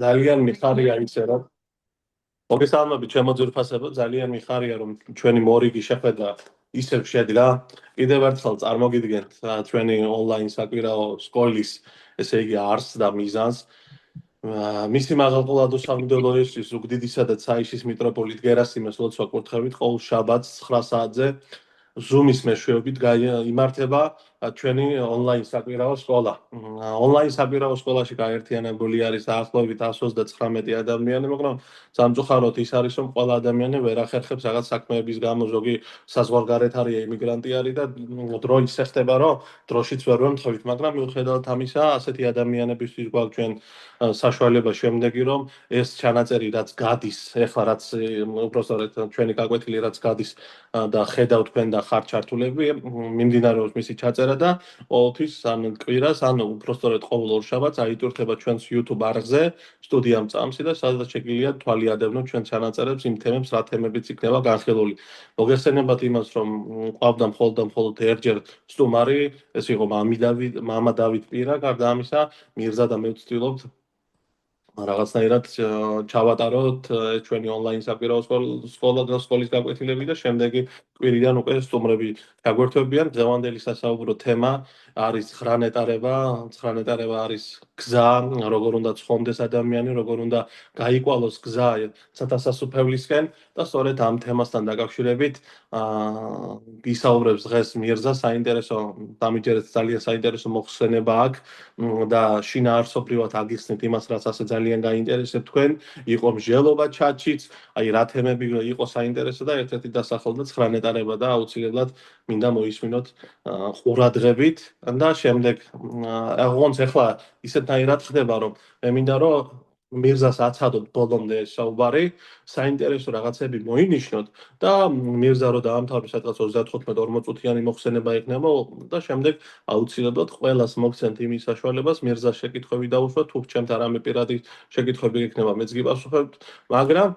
ძალიან მიხარია ისე რომ მოგესალმებით ჩემო ძვირფასებო, ძალიან მიხარია რომ ჩვენი მორიგი შეხვედრა ისევ შედგა. კიდევ ერთხელ წარმოგიდგენთ ჩვენი ონლაინ საკვირაო სკოლის, ესე იგი არსს და მიზანს. მისი მაღალყოლადო სამღვდელო ერთვის ზუგდიდისა და ცაიშის მიტროპოლიტ გერასიმეს ლოცვა კურთხევით ყოველ შაბათს 9 საათზე Zoom-ის მეშვეობით იმართება ჩვენი ონლაინ საკვირაო სკოლა. ონლაინ საკვირაო სკოლაში გაერთიანებული არის დაახლოებით 129 ადამიანი, მაგრამ სამწუხაროდ ის არის, რომ ყველა ადამიანი ვერ ახერხებს რაღაც საქმეების გამო, ზოგი საზღვარგარეთ არის, ემიგრანტი არის და დრო ისე ხდება, რომ დროშიც ვერ ვემთხვევით, მაგრამ მიუხედავად ამისა, ასეთი ადამიანებისთვის გვაქვს ჩვენ საშუალება შემდეგი, რომ ეს ჩანაწერი რაც გადის, ეხლა რაც უბრალოდ ჩვენი გაკვეთილი რაც გადის და ხედავ თქვენ და ხარ ჩართულები, მიმდინარეობს მისი ჩაწერა და ყოველთვის ან კვირას, ან უბრალოდ ყოველ ორ შაბათს აიტვირთება ჩვენს YouTube არხზე სტუდია მწამსი და სადაც შეგიძლიათ თვალი ადევნოთ ჩვენ ჩანაწერებს იმ თემებს, რა თემებიც იქნება განხილული. მოგეხსენებათ იმას, რომ ყავდა მხოლოდ ერთჯერ სტუმარი, ეს იყო მამა დავით პირა, გარდა ამისა, მირზა და მე ვცდილობთ რაღაცნაირად ჩავატაროთ ჩვენი ონლაინ საკვირაო სკოლის გაკვეთილები და შემდეგი კვირიდან უკვე სტუმრები გაგვერთვებიან. დღევანდელი სასაუბრო თემა არის ხრანეტარება. ხრანეტარება არის გზა, როგორ უნდა ცხოვრდეს ადამიანი, როგორ უნდა გაიყვალოს გზა ცათასასუფევლისკენ და სწორედ ამ თემასთან დაკავშირებით ისაუბრებს დღეს მირზა. საინტერესო, დამიჯერეთ ძალიან საინტერესო მოხსენება აქვს და შინაარსობრივად აგიხსნით იმას, რაც ასე ძალიან გაინტერესებთ თქვენ, იყო მსჯელობა ჩატშიც, აი რა თემები იყო საინტერესო და ერთ-ერთი დასახელდა ხრანეტარება და აუცილებლად მინდა მოისმინოთ ყურადღებით და შემდეგ აღონც ახლა ისეთნაირად ხდება, რომ მე მინდა რომ მირზას აცადოთ ბოლომდე საუბარი, საინტერესო რაღაცები მოინიშნოთ და მირზა რო დაამთავრებს სადღაც 35-40 წუთიანი მოხსენება იქნება და შემდეგ აუცილებლად ყველას მოგცემთ იმის საშუალებას მირზას შეკითხვები დაუშვათ, თუ ჩემთ არამე პირადი შეკითხვები იქნება, მეც გიპასუხებთ, მაგრამ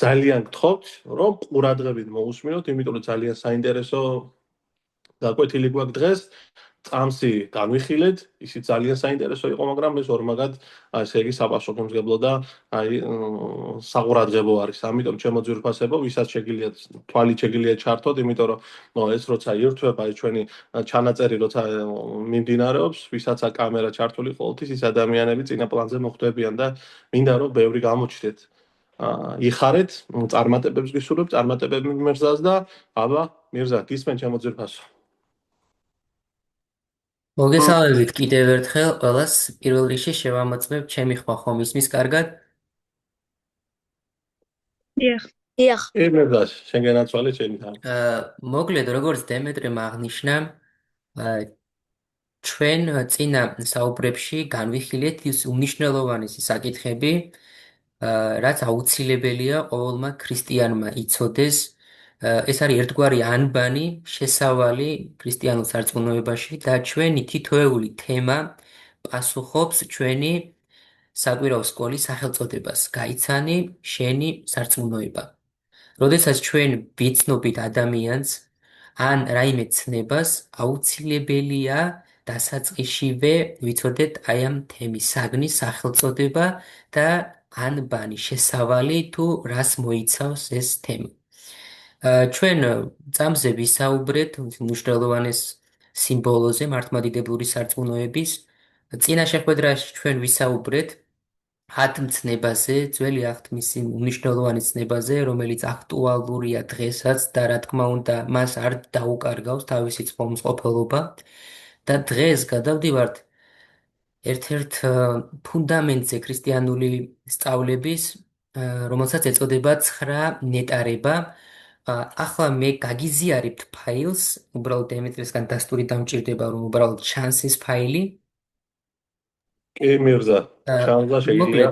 ძალიან გთხოვთ, რომ ყურადღებით მოусმინოთ, იმიტომ რომ ძალიან საინტერესო გაკვეთილი გვაქვს დღეს. წამსი განვიხილეთ, ისიც ძალიან საინტერესო იყო, მაგრამ ეს ორმაგად ესე იგი საპასუხომგებლო და აი საყურადღებო არის. ამიტომ ჩემო ძვირფასებო, ვისაც შეგიძლიათ თვალი შეგიძლიათ ჩართოთ, იმიტომ რომ ეს როცა ირთვება, ეს ჩვენი ჩანაწერი როცა მიმდინარეობს, ვისაც კამერა ჩართული ყოველთვის ის ადამიანები წინა პლანზე მოხვდებიან და მინდა რომ ბევრი გამოჩნდეთ. იხარეთ, წარმატებებს გისურვებ, წარმატებები მირზას და აბა, მირზა, გისმენ ჩემო ძვირფასო. მოგესალმებით კიდევ ერთხელ ყველას. პირველ რიგში შევამოწმებ ჩემი ხმა ხომ ისმის კარგად. დიახ. მირზა, შენ განაცვალე ჩემი თან. მოკლედ, როგორც დემეტრემ აღნიშნა, ჩვენ წინა საუბრებში განვიხილეთ ის უმნიშვნელოვანესი საკითხები, რაც აუცილებელია ყოველმა ქრისტიანმა იცოდეს. ეს არის ერთგვარი ანბანი, შესავალი ქრისტიანულ სარწმუნოებაში და ჩვენი თითოეული თემა პასუხობს ჩვენი საკვირაო სკოლის სახელწოდებას. გაიცანი შენი სარწმუნოება. როდესაც ჩვენ ვიცნობით ადამიანს ან რაიმე ცნებას, აუცილებელია დასაწყისშივე ვიცოდეთ აი ამ თემის საგნის სახელწოდება და ანბანი, შესავალი თუ რას მოიცავს ეს თემა. ჩვენ წამზე ვისაუბრეთ მნიშვნელოვანეს სიმბოლოზე მართლმადიდებლური სარწმუნოების. წინა შეხვედრაში ჩვენ ვისაუბრეთ ათმცნებაზე, ძველი აღთმის უმნიშვნელოვანი ცნებაზე, რომელიც აქტუალურია დღესაც და რა თქმა უნდა, მას არ დაუკარგავს თავისი წყალმსყოფელობა. და დღეს გადავდივართ ერთ-ერთ ფუნდამენტზე ქრისტიანული სწავლების, რომელსაც ეწოდება 9 ნეტარება. ახლა მე გაგიზიარებთ ფაილს, უბრალოდ დემეტრისგან დასტური დამჭირდება, რომ უბრალოდ ჩანს ეს ფაილი. კი, მირზა, ჩანს შეგიძლია.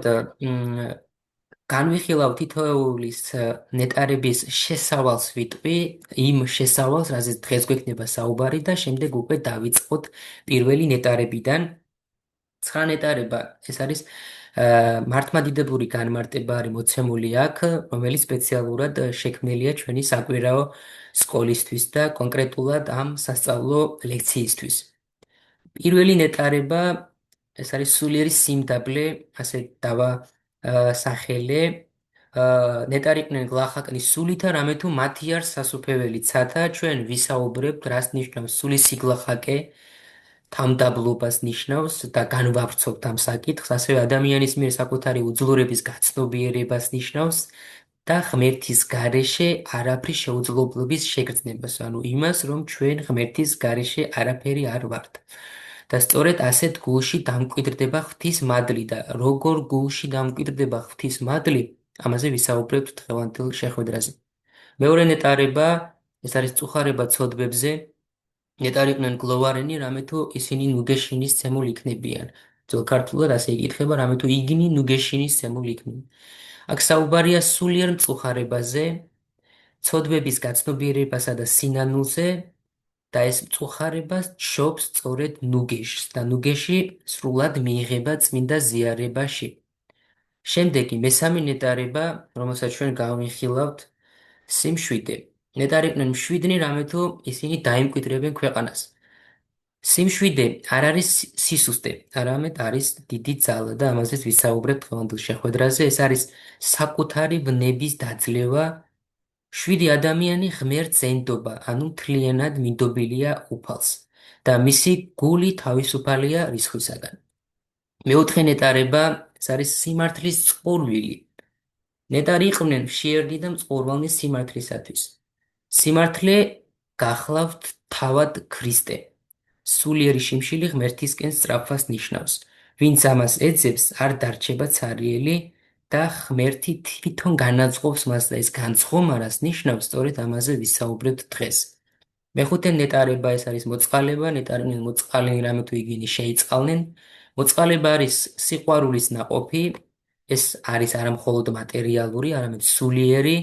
განვიხილავ თითოეულის ნეტარების შესავალს ვიტყვი, იმ შესავალს, რაზეც დღეს გვექნება საუბარი და შემდეგ უკვე დავიწყოთ პირველი ნეტარებიდან. 9 ნეტარება, ეს არის მართლმადიდებლური განმარტება არის მოცემული აქ, რომელიც სპეციალურად შექმნილია ჩვენი საკვირაო სკოლისთვის და კონკრეტულად ამ სასწავლო ლექციისთვის. პირველი ნეტარება ეს არის სულიერი სიმდაბლე, ასე დავასახელე. ნეტარიყვნენ გლახაკნის სულითა, რამე თუ მათი არ სასუფეველი ცათა, ჩვენ ვისაუბრებთ, რას ნიშნავს სულის სიგლახაკე, თამდაბლობას ნიშნავს და განვავრცობთ ამ საკითხს, ასევე ადამიანის მიერ საკუთარი უძლურების გაცნობიერებას ნიშნავს და ღმერთის გარეშე არაფრის შეუძლებლობის შეგრძნებას, ანუ იმას, რომ ჩვენ ღმერთის გარეშე არაფერი არ ვართ. და სწორედ ასეთ გულში დამკვიდრდება ღვთის მადლი და როგორ გულში დამკვიდრდება ღვთის მადლი, ამაზე ვისაუბრებთ დღევანდელ შეხვედრაზე. მეორე ნეტარება, ეს არის წუხარება ცოდვებზე, ნეტარიყვნენ გლოვარენი, რამე თუ ისინი ნუგეშინის ცემულ იქნებიან. ძველ ქართულად ასე იკითხება, რამე თუ იგნი ნუგეშინის ცემულ იქნებიან. აქ საუბარია სულიერ მწუხარებაზე, ცოდვების გაცნობიერებასა და სინანულზე და ეს მწუხარება შობს სწორედ ნუგეშს და ნუგეში სრულად მიიღება წმინდა ზიარებაში. შემდეგი მესამე ნეტარება, რომელსაც ჩვენ გავიხილავთ, სიმშვიდე. ნეტარიყვნენ მშვიდნი, რამე თუ ისინი დაიმკვიდრებენ ქვეყანას. სიმშვიდე არ არის სისუსტე, არამედ არის დიდი ძალა და ამაზეც ვისაუბრებთ დღევანდელ შეხვედრაზე. ეს არის საკუთარი ვნების დაძლევა. შვიდი ადამიანი ღმერთს ენდობა, ანუ მთლიანად მინდობილია უფალს და მისი გული თავისუფალია რისხვისაგან. მეოთხე ნეტარება, ეს არის სიმართლის წყურვილი. ნეტარი იყვნენ მშიერნი და მწყურვალნი სიმართლისათვის. სიმართლე გახლავთ თავად ქრისტე. სულიერი შიმშილი ღმერთისკენ სწრაფვას ნიშნავს. ვინც ამას ეძებს, არ დარჩება ცარიელი და ღმერთი თვითონ განაწყობს მას და ეს განწყობა ნიშნავს, სწორედ ამაზე ვისაუბრებთ დღეს. მეხუთე ნეტარება, ეს არის მოწყალება, ნეტარიყვნენ მოწყალენი, რამე თუ იგინი შეიწყალნენ. მოწყალება არის სიყვარულის ნაყოფი, ეს არის არა მხოლოდ მატერიალური, არამედ სულიერი,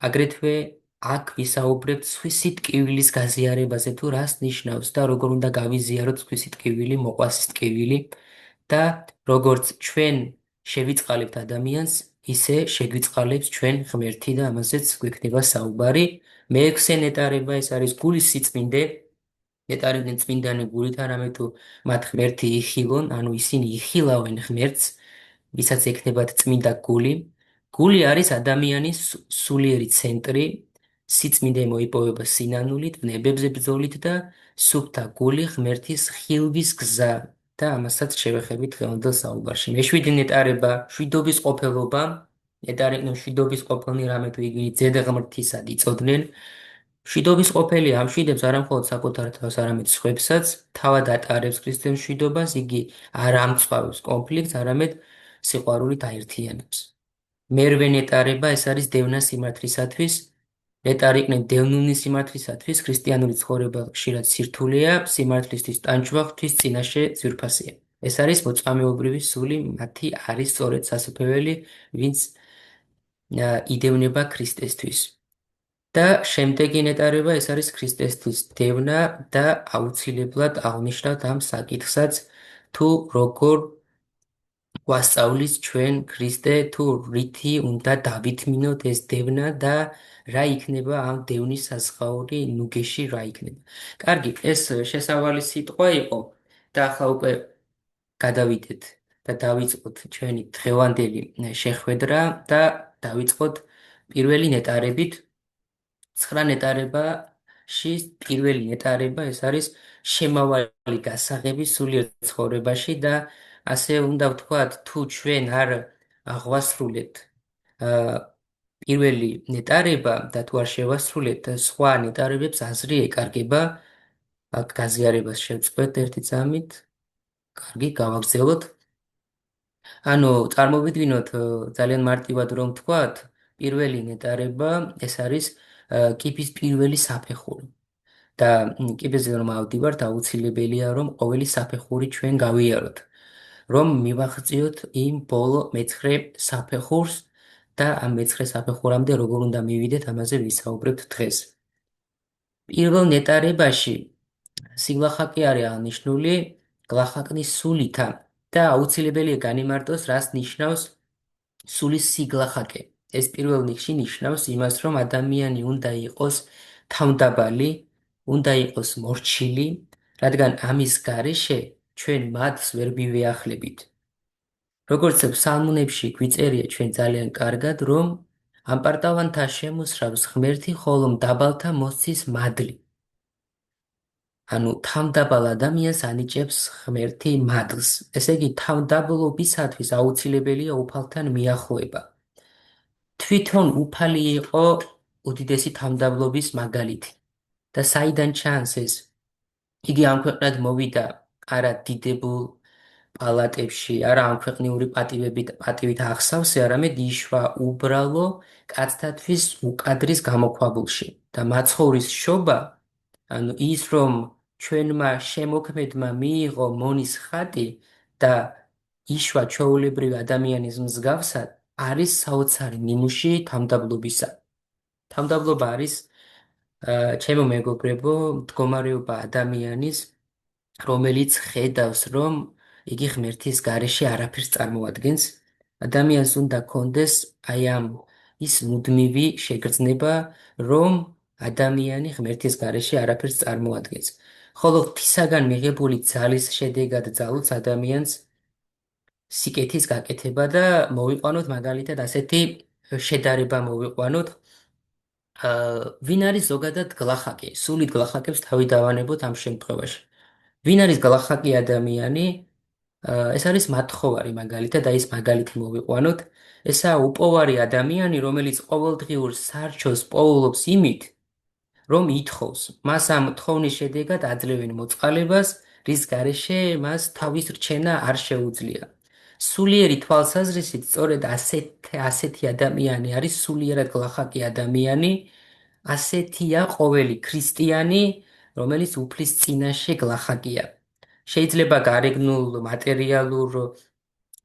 აგრეთვე აქ ვისაუბრებთ სხვისი ტკივილის გაზიარებაზე თუ რას ნიშნავს და როგორ უნდა გავიზიაროთ სხვისი ტკივილი, მოყვასის ტკივილი და როგორც ჩვენ შევიწყალებთ ადამიანს, ისე შეგვიწყალებს ჩვენ ღმერთი და ამაზეც გვექნება საუბარი. მეექვსე ნეტარება, ეს არის გულის სიწმინდე. ნეტარიყვნენ წმინდანი გულით, არამედ თუ მათ ღმერთი იხილონ, ანუ ისინი იხილავენ ღმერთს, ვისაც ექნებათ წმინდა გული. გული არის ადამიანის სულიერი ცენტრი, სიწმინდე მოიპოვება სინანულით, ვნებებზე ბრძოლით და სუფთა გული ღმერთის ხილვის გზა და ამასაც შევეხებით დღევანდელ საუბარში. მეშვიდი ნეტარება, შვიდობის ყოფილობა. ნეტარიყვნენ შვიდობის ყოფილნი, რამე თუ იგინი ძედ ღმრთისად იწოდნენ. შვიდობის ყოფილი ამშვიდებს არა მხოლოდ საკუთარ თავს, არამედ სხვებსაც, თავად ატარებს ქრისტეს მშვიდობას, იგი არ ამწყავს კონფლიქტს, არამედ სიყვარულით აერთიანებს. მერვე ნეტარება, ეს არის დევნა სიმართლისათვის. ნეტარიყვნენ დევნილნი სიმართლისათვის, ქრისტიანული ცხოვრება ხშირად სირთულეა, სიმართლისთვის ტანჯვა ღვთის წინაშე ძვირფასია. ეს არის მოწამეობრივი სული, მათი არის სწორედ სასუფეველი, ვინც იდევნება ქრისტესთვის. და შემდეგი ნეტარება, ეს არის ქრისტესთვის დევნა და აუცილებლად აღნიშნავთ ამ საკითხსაც, თუ როგორ გვასწავლის ჩვენ ქრისტე, თუ რითი უნდა დავითმინოთ ეს დევნა და რა იქნება ამ დევნის საზღაური ნუგეში რა იქნება. კარგი, ეს შესავალი სიტყვა იყო და ახლა უკვე გადავიდეთ და დავიწყოთ ჩვენი დღევანდელი შეხვედრა და დავიწყოთ პირველი ნეტარებით. 9 ნეტარებაში პირველი ნეტარება, ეს არის შემავალი გასაღები სულიერ ცხოვრებაში და ასე უნდა ვთქვათ, თუ ჩვენ არ აღვასრულებთ პირველი ნეტარება და თუ არ შევასრულებთ სხვა ნეტარებებს, აზრი ეკარგება. აქ გაზიარებას შევწყვეთ ერთი წამით. კარგი, გავაგრძელოთ. ანუ წარმოვიდგინოთ ძალიან მარტივად რომ ვთქვათ, პირველი ნეტარება ეს არის კიბის პირველი საფეხური. და კიბეზე რომ ავდივართ, აუცილებელია რომ ყოველი საფეხური ჩვენ გავიაროთ. რომ მივახციოთ იმ ბოლო მეცხრე საფეხურს და ამ მეცხრე საფეხურამდე როგორ უნდა მივიდეთ, ამაზე ვისაუბრებთ დღეს. პირველ ნეტარებაში სიგლახაკი არის აღნიშნული გლახაკნის სულითა და აუცილებელია განიმარტოს, რას ნიშნავს სულის სიგლახაკე. ეს პირველ რიგში ნიშნავს იმას, რომ ადამიანი უნდა იყოს თავმდაბალი, უნდა იყოს მორჩილი, რადგან ამის გარეშე ჩვენ მათს ვერ მივეახლებით. როგორც ფსალმუნებში გვიწერია ჩვენ ძალიან კარგად, რომ ამ პარტავანთა შემოსრავს ღმერთი ხოლო მდაბალთა მოსცის მადლი. ანუ თავდაბალ ადამიანს ანიჭებს ღმერთი მადლს. ესე იგი თავდაბლობისათვის აუცილებელია უფალთან მიახლოება. თვითონ უფალი იყო უდიდესი თავდაბლობის მაგალითი. და საიდან ჩანს ეს? იგი ამ ქვეყნად მოვიდა არა დიდებულ პალატებში, არა ამ ქვეყნიური პატივით ახსავსე, არამედ იშვა უბრალო კაცთათვის უკადრის გამოქვაბულში. და მაცხოვრის შობა, ანუ ის რომ ჩვენმა შემოქმედმა მიიღო მონის ხატი და იშვა ჩვეულებრივი ადამიანის მსგავსად, არის საოცარი ნიმუში თავდაბლობისა. თავდაბლობა არის ჩემო მეგობრებო, მდგომარეობა ადამიანის, რომელიც ხედავს, რომ იგი ღმერთის გარეშე არაფერს წარმოადგენს, ადამიანს უნდა კონდეს აი ამ ის მუდმივი შეგრძნება, რომ ადამიანი ღმერთის გარეშე არაფერს წარმოადგენს. ხოლო ღვთისაგან მიღებული ძალის შედეგად ძალუց ადამიანს სიკეთის გაკეთება და მოვიყვანოთ მაგალითად ასეთი შედარება მოვიყვანოთ. ვინ არის ზოგადად გლახაკი? სულით გლახაკებს თავი დავანებოთ ამ შემთხვევაში. ვინ არის გლახაკი ადამიანი? ეს არის მათხოვარი მაგალითად, და ის მაგალითი მოვიყვანოთ. ესაა უპოვარი ადამიანი, რომელიც ყოველდღიურ სარჩოს პოულობს იმით, რომ ითხოვს. მას ამ თხოვნის შედეგად აძლევენ მოწყალებას, რის გარეშე მას თავის რჩენა არ შეუძლია. სულიერი თვალსაზრისით, სწორედ ასეთი ადამიანი არის სულიერად გლახაკი ადამიანი, ასეთია ყოველი ქრისტიანი, რომელიც უფლის წინაშე გლახაკია. შეიძლება გარეგნულ მატერიალურ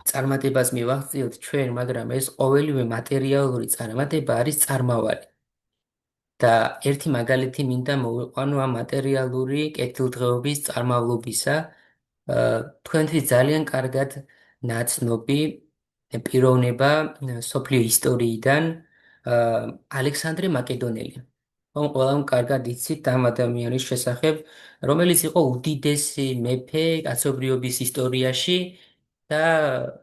წარმატებას მივახციოთ ჩვენ, მაგრამ ეს ყოველივე მატერიალური წარმატება არის წარმავალი. და ერთი მაგალითი მინდა მოვიყვანო ამ მატერიალური კეთილდღეობის წარმავლობისა. თქვენთვის ძალიან კარგად ნაცნობი პიროვნება სოფლიო ისტორიიდან ალექსანდრე მაკედონელი. ყველამ კარგად იცით ამ ადამიანის შესახებ, რომელიც იყო უდიდესი მეფე კაცობრიობის ისტორიაში და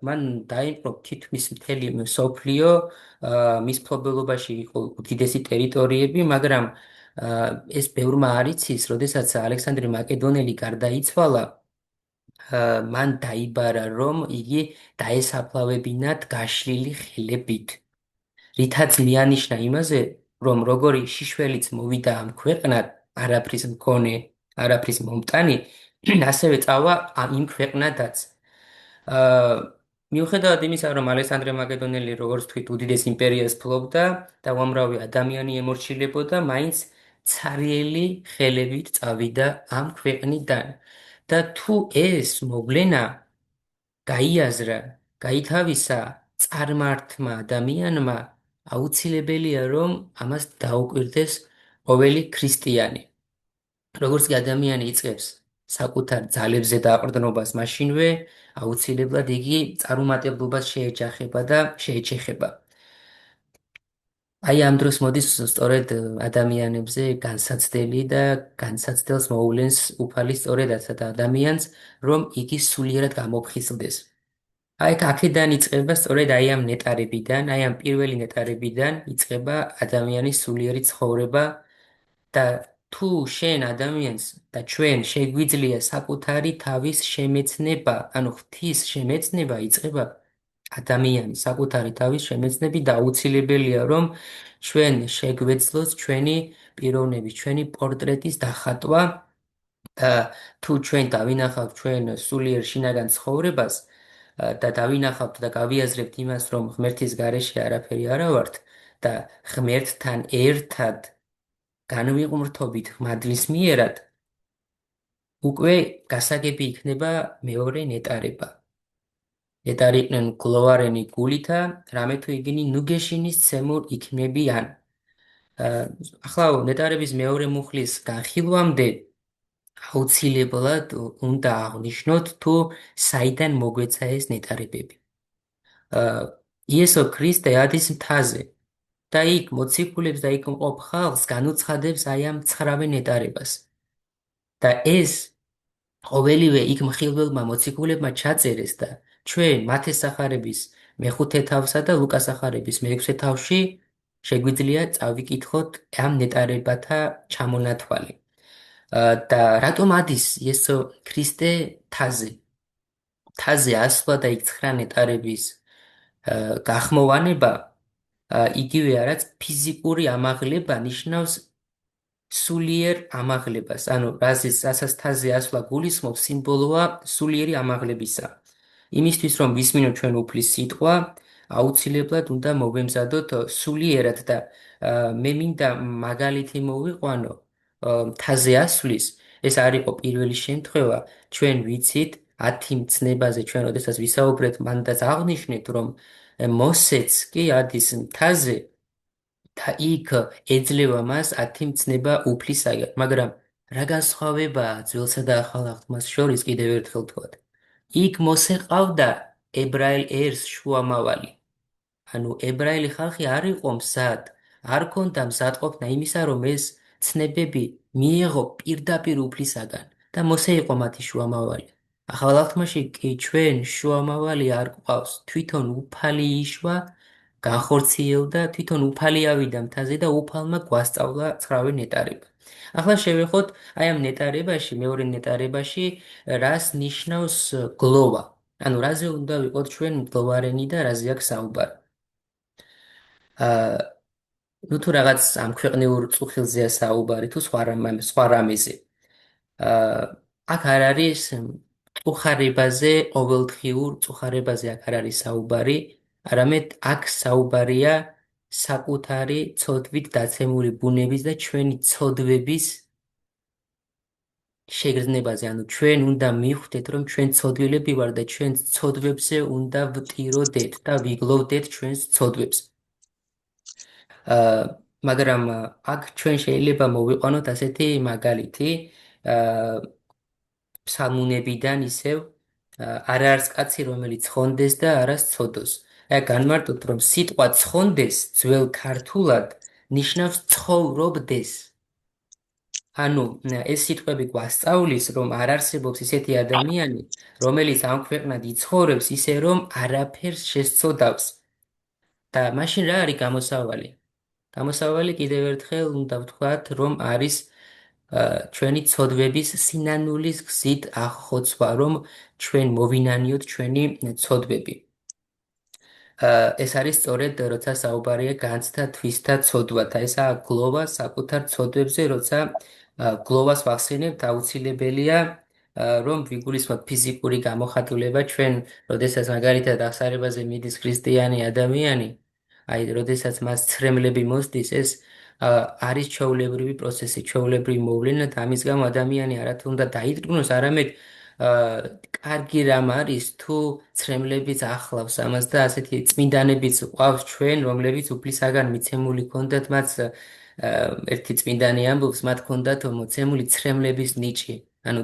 მან დაიპყრო თითქმის მთელი სოფლიო, მის მფლობელობაში იყო უდიდესი ტერიტორიები, მაგრამ ეს ბევრმა არ იცის, როდესაც ალექსანდრე მაკედონელი გარდაიცვალა, მან დაიბარა, რომ იგი დაესაფლავებინათ გაშლილი ხელებით. რითაც მიანიშნა იმაზე, რომ როგორი შიშველიც მოვიდა ამ ქვეყნად, არაფრის მქონე, არაფრის მომტანი, ასევე წავა იმ ქვეყნადაც. მიუხედავად იმისა, რომ ალექსანდრე მაკედონელი, როგორც თქვით, უდიდეს იმპერიას ფლობდა და უამრავი ადამიანი ემორჩილებოდა, მაინც ცარიელი ხელებით წავიდა ამ ქვეყნიდან. და თუ ეს მოვლენა გაიაზრა, გაითავისა წარმართმა ადამიანმა, აუცილებელია, რომ ამას დაუკვირდეს ყოველი ქრისტიანი. როგორც კი ადამიანი იწყებს საკუთარ ძალებზე დააყრდნობას, მაშინვე აუცილებლად იგი წარუმატებლობას შეეჯახება და შეეჩეხება. აი ამ დროს მოდის სწორედ ადამიანებზე განსაცდელი და განსაცდელს მოუვლენს უფალი სწორედაც ადამიანს, რომ იგი სულიერად გამოფხიზლდეს. აი აქედან იწყება სწორედ აი ამ ნეტარებიდან, აი ამ პირველი ნეტარებიდან იწყება ადამიანის სულიერი ცხოვრება და თუ შენ ადამიანს და ჩვენ შეგვიძლია საკუთარი თავის შემეცნება, ანუ ღვთის შემეცნება იწყება ადამიანის საკუთარი თავის შემეცნები და აუცილებელია რომ ჩვენ შეგვეძლოს ჩვენი პიროვნების, ჩვენი პორტრეტის დახატვა და თუ ჩვენ დავინახავთ ჩვენ სულიერ შინაგან ცხოვრებას და დავინახავთ და გავიაზრებთ იმას, რომ ღმერთის გარეშე არაფერი არა ვართ და ღმერთთან ერთად განვიღმრთობით მადლის მიერად, უკვე გასაგები იქნება მეორე ნეტარება. ნეტარიყვნენ გლოვარენი გულითა, რამე თუ იგინი ნუგეშინის ცემურ იქნებიან. ახლა ნეტარების მეორე მუხლის განხილვამდე აუცილებლად უნდა აღნიშნოთ, თუ საიდან მოგვეცა ეს ნეტარებები. იესო ქრისტე ადის მთაზე და იქ მოციქულებს და იქ მყოფ ხალხს განუცხადებს აი ამ 9 ნეტარებას. და ეს ყოველივე იქ მხილველმა მოციქულებმა ჩაწერეს და ჩვენ მათეს სახარების მეხუთე თავსა და ლუკას სახარების მეექვსე თავში შეგვიძლია წავიკითხოთ ამ ნეტარებათა ჩამონათვალი. და რატომ ადის იესო ქრისტე თაზე? თაზე ასვლა და იქ 9 ნეტარების გახმოვანება იგივე რაც ფიზიკური ამაღლება ნიშნავს სულიერ ამაღლებას, ანუ რასაც თაზე ასვლა გულისხმობს, სიმბოლოა სულიერი ამაღლებისა. იმისთვის რომ ვისმინოთ ჩვენ უფლის სიტყვა, აუცილებლად უნდა მოვემზადოთ სულიერად და მე მინდა მაგალითი მოვიყვანო თაზე ასვლის, ეს არ იყო პირველი შემთხვევა, ჩვენ ვიცით 10 მცნებაზე ჩვენ როდესაც ვისაუბრეთ, მანდაც აღნიშნეთ რომ მოსეც კი ადის მთაზე და იქ ეძლევა მას 10 მცნება უფლისაგან, მაგრამ რა განსხვავებაა ძველსა და ახალ აღთქმას შორის კიდევ ერთხელ ვთქვათ. იქ მოსე ყავდა ებრაელ ერს შუამავალი. ანუ ებრაელი ხალხი არ იყო მზად, არ ქონდა მზადყოფნა იმისა, რომ ეს ცნებები მიეღო პირდაპირ უფლისაგან და მოსე იყო მათი შუამავალი. ახალ აღთქმაში კი ჩვენ შუამავალი არ გვყავს, თვითონ უფალი იშვა, განხორციელდა, თვითონ უფალი ავიდა მთაზე და უფალმა გვასწავლა 9 ნეტარება. ახლა შევეხოთ აი ამ ნეტარებაში, მეორე ნეტარებაში, რას ნიშნავს გლოვა. ანუ რაზე უნდა ვიყოთ ჩვენ მგლოვარენი და რაზე აქვს საუბარი. აა ნუ თუ რაღაც ამ ქვეყნიურ წუხილზეა საუბარი თუ სხვა რამეზე. აა აქ არ არის წუხარებაზე, ყოველდღიურ წუხარებაზე აქ არ არის საუბარი, არამედ აქ საუბარია საკუთარი ცოდვით დაცემული ბუნების და ჩვენი ცოდვების შეგრძნებაზე, ანუ ჩვენ უნდა მივხვდეთ, რომ ჩვენ ცოდვილები ვარ და ჩვენ ცოდვებზე უნდა ვტიროდეთ და ვიგლოვდეთ ჩვენს ცოდვებს. მაგრამ აქ ჩვენ შეიძლება მოვიყვანოთ ასეთი მაგალითი, ფსალმუნებიდან ისევ არ არის კაცი, რომელიც ცხონდეს და არას ცოდოს. აი განმარტოთ, რომ სიტყვა ცხონდეს ძველ ქართულად ნიშნავს ცხოვრობდეს. ანუ ეს სიტყვები გვასწავლის, რომ არ არსებობს ისეთი ადამიანი, რომელიც ამ ქვეყნად იცხოვრებს ისე, რომ არაფერს შესწოდავს. და მაშინ რა არის გამოსავალი? გამოსავალი კიდევ ერთხელ უნდა ვთქვათ, რომ არის ჩვენი ცოდვების სინანულის გზით ახხოცვა, რომ ჩვენ მოვინანიოთ ჩვენი ცოდვები. ეს არის სწორედ როცა საუბარია განცდა თვისთა ცოდვათა. ესაა გლოვა საკუთარ ცოდვებზე, როცა გლოვას ვახსენებთ, აუცილებელია რომ ვიგულისხმოთ ფიზიკური გამოხატულება ჩვენ, როდესაც მაგალითად აღსარებაზე მიდის ქრისტიანი ადამიანი, აი, როდესაც მას ცრემლები მოსდის, ეს არის ჩვეულებრივი პროცესი, ჩვეულებრივი მოვლენა და ამის გამო ადამიანი არათუ უნდა დაიტრგნოს, არამედ კარგი რამ არის თუ ცრემლებიც ახლავს ამას და ასეთი წმინდანებიც ყავს ჩვენ, რომლებიც უფლისაგან მიცემული ქონდათ მათ ერთი წმინდანი ამბობს, მათ ქონდათ მოცემული ცრემლების ნიჭი, ანუ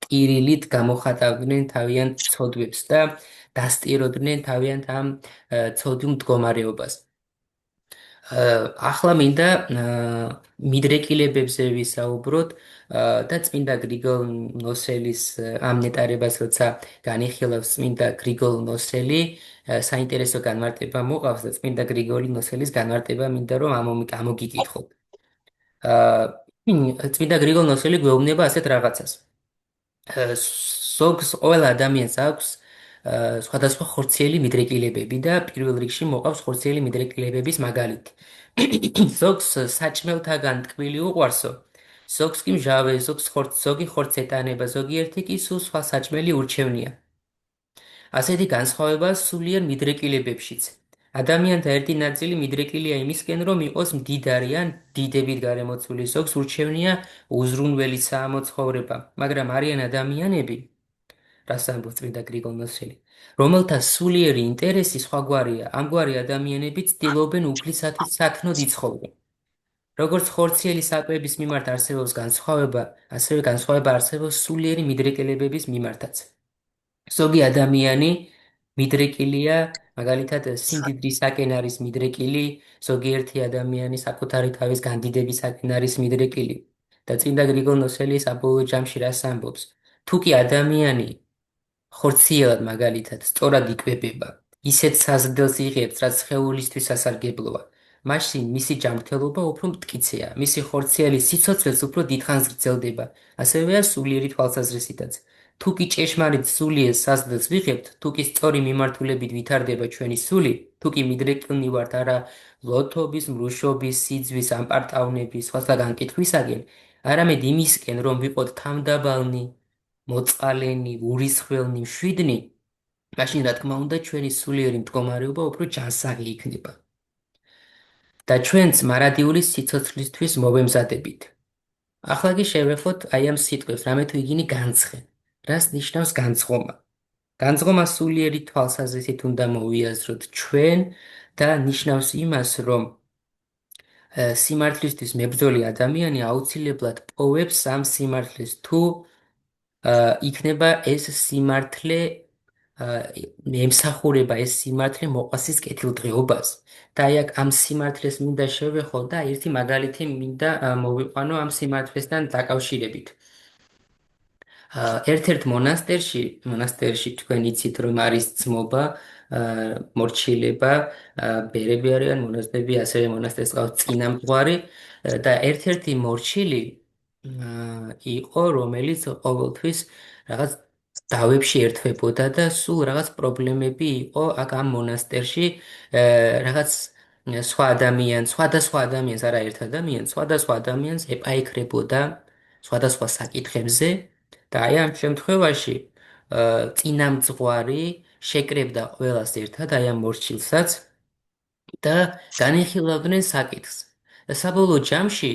ტირილით გამოხატავდნენ თავიანთ ცოდვებს და დასტიროდნენ თავიანთ ამ ცოდვ მდგომარეობას. ახლა მინდა მიდრეკილებებზე ვისაუბროთ და წმინდა გრიგოლ ნოსელის ამ ნეტარებას, როცა განიხილავს წმინდა გრიგოლ ნოსელი, საინტერესო განმარტება მოყავს და წმინდა გრიგოლი ნოსელის განმარტება მინდა რომ ამოგიკითხოთ. წმინდა გრიგოლ ნოსელი გვეუბნება ასეთ რაღაცას. ყოველ ადამიანს აქვს სხვადასხვა ხორციელი მიდრეკილებები და პირველ რიგში მოყავს ხორციელი მიდრეკილებების მაგალითი. ზოგს საჭმელთაგან ტკბილი უყვარსო, ზოგს კი მჟავე, ზოგი ხორცს ეტანება, ზოგიერთი კი სულ სხვა საჭმელი ურჩევნია. ასეთი განსხვავება სულიერ მიდრეკილებებშიც. ადამიანთა ერთი ნაწილი მიდრეკილია იმისკენ, რომ იყოს მდიდარი ან დიდებით გარემოცული, ზოგს ურჩევნია უზრუნველი საამოცხოვრება, მაგრამ არიან ადამიანები, რას ამბობს წმინდა გრიგოლ ნოსელი, რომელთა სულიერი ინტერესი სხვაგვარია, ამგვარი ადამიანები ცდილობენ უფლისათვის სათნოდ იცხოვრონ. როგორც ხორციელი საკვების მიმართ არსებობს განსხვავება, ასევე განსხვავება არსებობს სულიერი მიდრეკილებების მიმართაც. ზოგი ადამიანი მიდრეკილია, მაგალითად სიმდიდრისაკენ არის მიდრეკილი, ზოგიერთი ადამიანი საკუთარი თავის განდიდებისაკენ არის მიდრეკილი. და წმინდა გრიგოლ ნოსელი საბოლოო ჯამში რას ამბობს? თუ კი ადამიანი ხორციელად მაგალითად სწორად იკვებება, ისეთ საზრდელს იღებს, რაც სხეულისთვის სასარგებლოა, მაშინ მისი ჯანმრთელობა უფრო მტკიცეა, მისი ხორციელი სიცოცხლეც უფრო დიდხანს გრძელდება, ასევეა სულიერი თვალსაზრისითაც. თუ კი ჭეშმარიტ სულიერ საზრდელს ვიღებთ, თუ კი სწორი მიმართულებით ვითარდება ჩვენი სული, თუ კი მიდრეკილნი ვართ არა ლოთობის, მრუშობის, სიძვის, ამპარტავნების, სხვადასხვა განკითხვისაგან, არამედ იმისკენ, რომ ვიყოთ თავდაბალნი, მოწყალენი, ურისხველნი, მშვიდნი, მაშინ რა თქმა უნდა ჩვენი სულიერი მდგომარეობა უფრო ჯანსაღი იქნება. და ჩვენც მარადიული სიცოცხლისთვის მოვემზადებით. ახლა კი შევეხოთ აი ამ სიტყვებს, რამე თუ იგინი განცხენ. რას ნიშნავს განწყობა? განწყობა სულიერი თვალსაზრისით უნდა მოვიაზროთ ჩვენ და ნიშნავს იმას, რომ სიმართლისთვის მებრძოლი ადამიანი აუცილებლად პოვებს ამ სიმართლეს თუ იქნება ეს სიმართლე ემსახურება ეს სიმართლე მოყვასის კეთილდღეობას და აი აქ ამ სიმართლეს მინდა შევეხო და ერთი მაგალითი მინდა მოვიყვანო ამ სიმართლესთან დაკავშირებით. ერთ-ერთ მონასტერში თქვენ იცით რომ არის ძმობა, მორჩილება, ბერები არიან მონასტერები, ასევე მონასტერს ყავს წინამძღვარი და ერთ-ერთი მორჩილი იყო, რომელიც ყოველთვის რაღაც დავებში ერთვებოდა და სულ რაღაც პრობლემები იყო აქ ამ მონასტერში, რაღაც სხვადასხვა ადამიანს, არა ერთ ადამიანს, სხვადასხვა ადამიანს ეპაიქრებოდა სხვადასხვა საკითხებზე და აი ამ შემთხვევაში წინამძღვარი შეკრებდა ყველას ერთად, აი ამ მორჩილსაც და განიხილავდნენ საკითხს. და საბოლოო ჯამში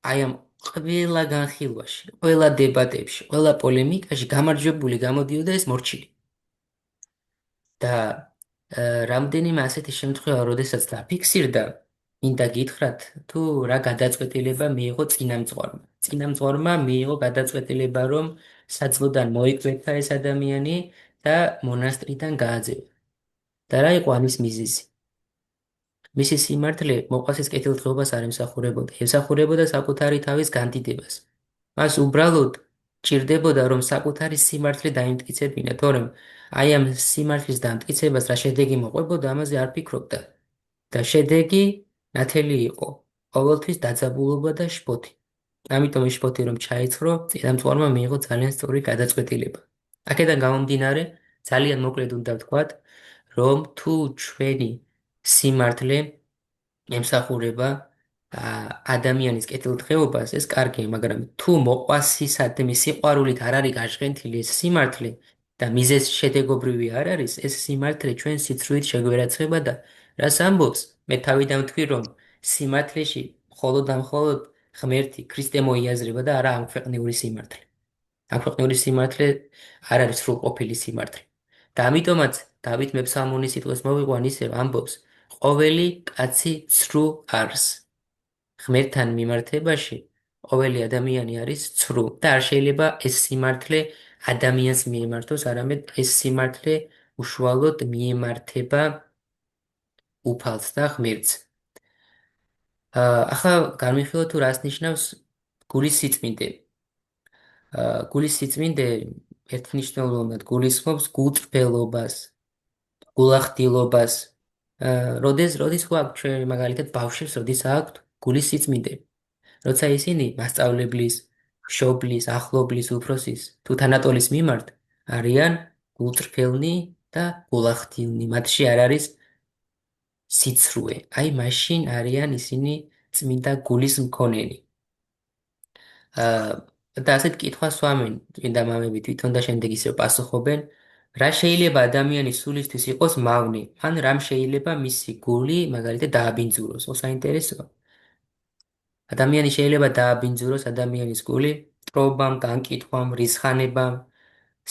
აი ამ ყველა განხილვაში, ყველა დებატებში, ყველა პოლემიკაში გამარჯვებული გამოდიოდა ეს მორჩილი. და რამდენიმე ასეთი შემთხვევა, როდესაც დაფიქსირდა, მინდა გითხრათ, თუ რა გადაწყვეტილება მიიღო წინამძღვარმა. წინამძღვარმა მიიღო გადაწყვეტილება, რომ საძლოდან მოიკვეთა ეს ადამიანი და მონასტრიდან გააძევა. და რა იყო ამის მიზეზი? მისი სიმართლე მოყვასის კეთილდღეობას არ ემსახურებოდა, ემსახურებოდა საკუთარი თავის განდიდებას. მას უბრალოდ ჭირდებოდა, რომ საკუთარი სიმართლე დაიმტკიცებინა, თორემ აი ამ სიმართლის დამტკიცებას რა შედეგი მოყვებოდა, ამაზე არ ფიქრობდა. და შედეგი ნათელი იყო. ყოველთვის დაძაბულობა და შფოთი. ამიტომ ის შფოთი რომ ჩაიცხრა, წინამძღვარმა მიიღო ძალიან სწორი გადაწყვეტილება. აქედან გამომდინარე, ძალიან მოკლედ უნდა ვთქვათ, რომ თუ ჩვენი სიმართლე ემსახურება ადამიანის კეთილდღეობას, ეს კარგია, მაგრამ თუ მოყვასისადმი სიყვარულით არ არის გაჟღენთილი ეს სიმართლე და მიზეზ შედეგობრივი არ არის, ეს სიმართლე ჩვენ სიცრუით შეგვერაცხება და რას ამბობს? მე თავიდან ვთქვი, რომ სიმართლეში მხოლოდ და მხოლოდ ღმერთი, ქრისტე მოიაზრება და არა ამქვეყნიური სიმართლე. ამქვეყნიური სიმართლე არ არის სრულყოფილი სიმართლე. და ამიტომაც დავით მეფსალმონის სიტყვას მოვიყვან ისევ ამბობს, ყოველი კაცი ცრუ არის. ღმერთთან მიმართებაში ყოველი ადამიანი არის ცრუ და არ შეიძლება ეს სიმართლე ადამიანს მიემართოს, არამედ ეს სიმართლე უშუალოდ მიემართება უფალს და ღმერთს. ახლა განვიხილოთ თუ რას ნიშნავს გულის სიწმინდე. გულის სიწმინდე ერთნიშნულოვნად გულისხმობს გულწრფელობას, გულახდილობას. როდის გვაქვს ჩვენ მაგალითად ბავშვებს, როდის აქვთ გულის სიწმინდე? როცა ისინი მასწავლებლის, მშობლის, ახლობლის, უფროსის თუ თანატოლის მიმართ არიან გულწრფელნი და გულახდილნი. მათში არ არის სიცრუე. აი მაშინ არიან ისინი წმინდა გულის მქონენი. და ასეთ კითხვას ვამენ წმინდა მამები თვითონ და შემდეგ ისევ პასუხობენ, რა შეიძლება ადამიანის სულისთვის იყოს მავნე, ან რამ შეიძლება მისი გული მაგალითად დააბინძუროს. საინტერესოა. ადამიანი შეიძლება დააბინძუროს ადამიანის გული ტრობამ, განკითხვამ, რისხანებამ,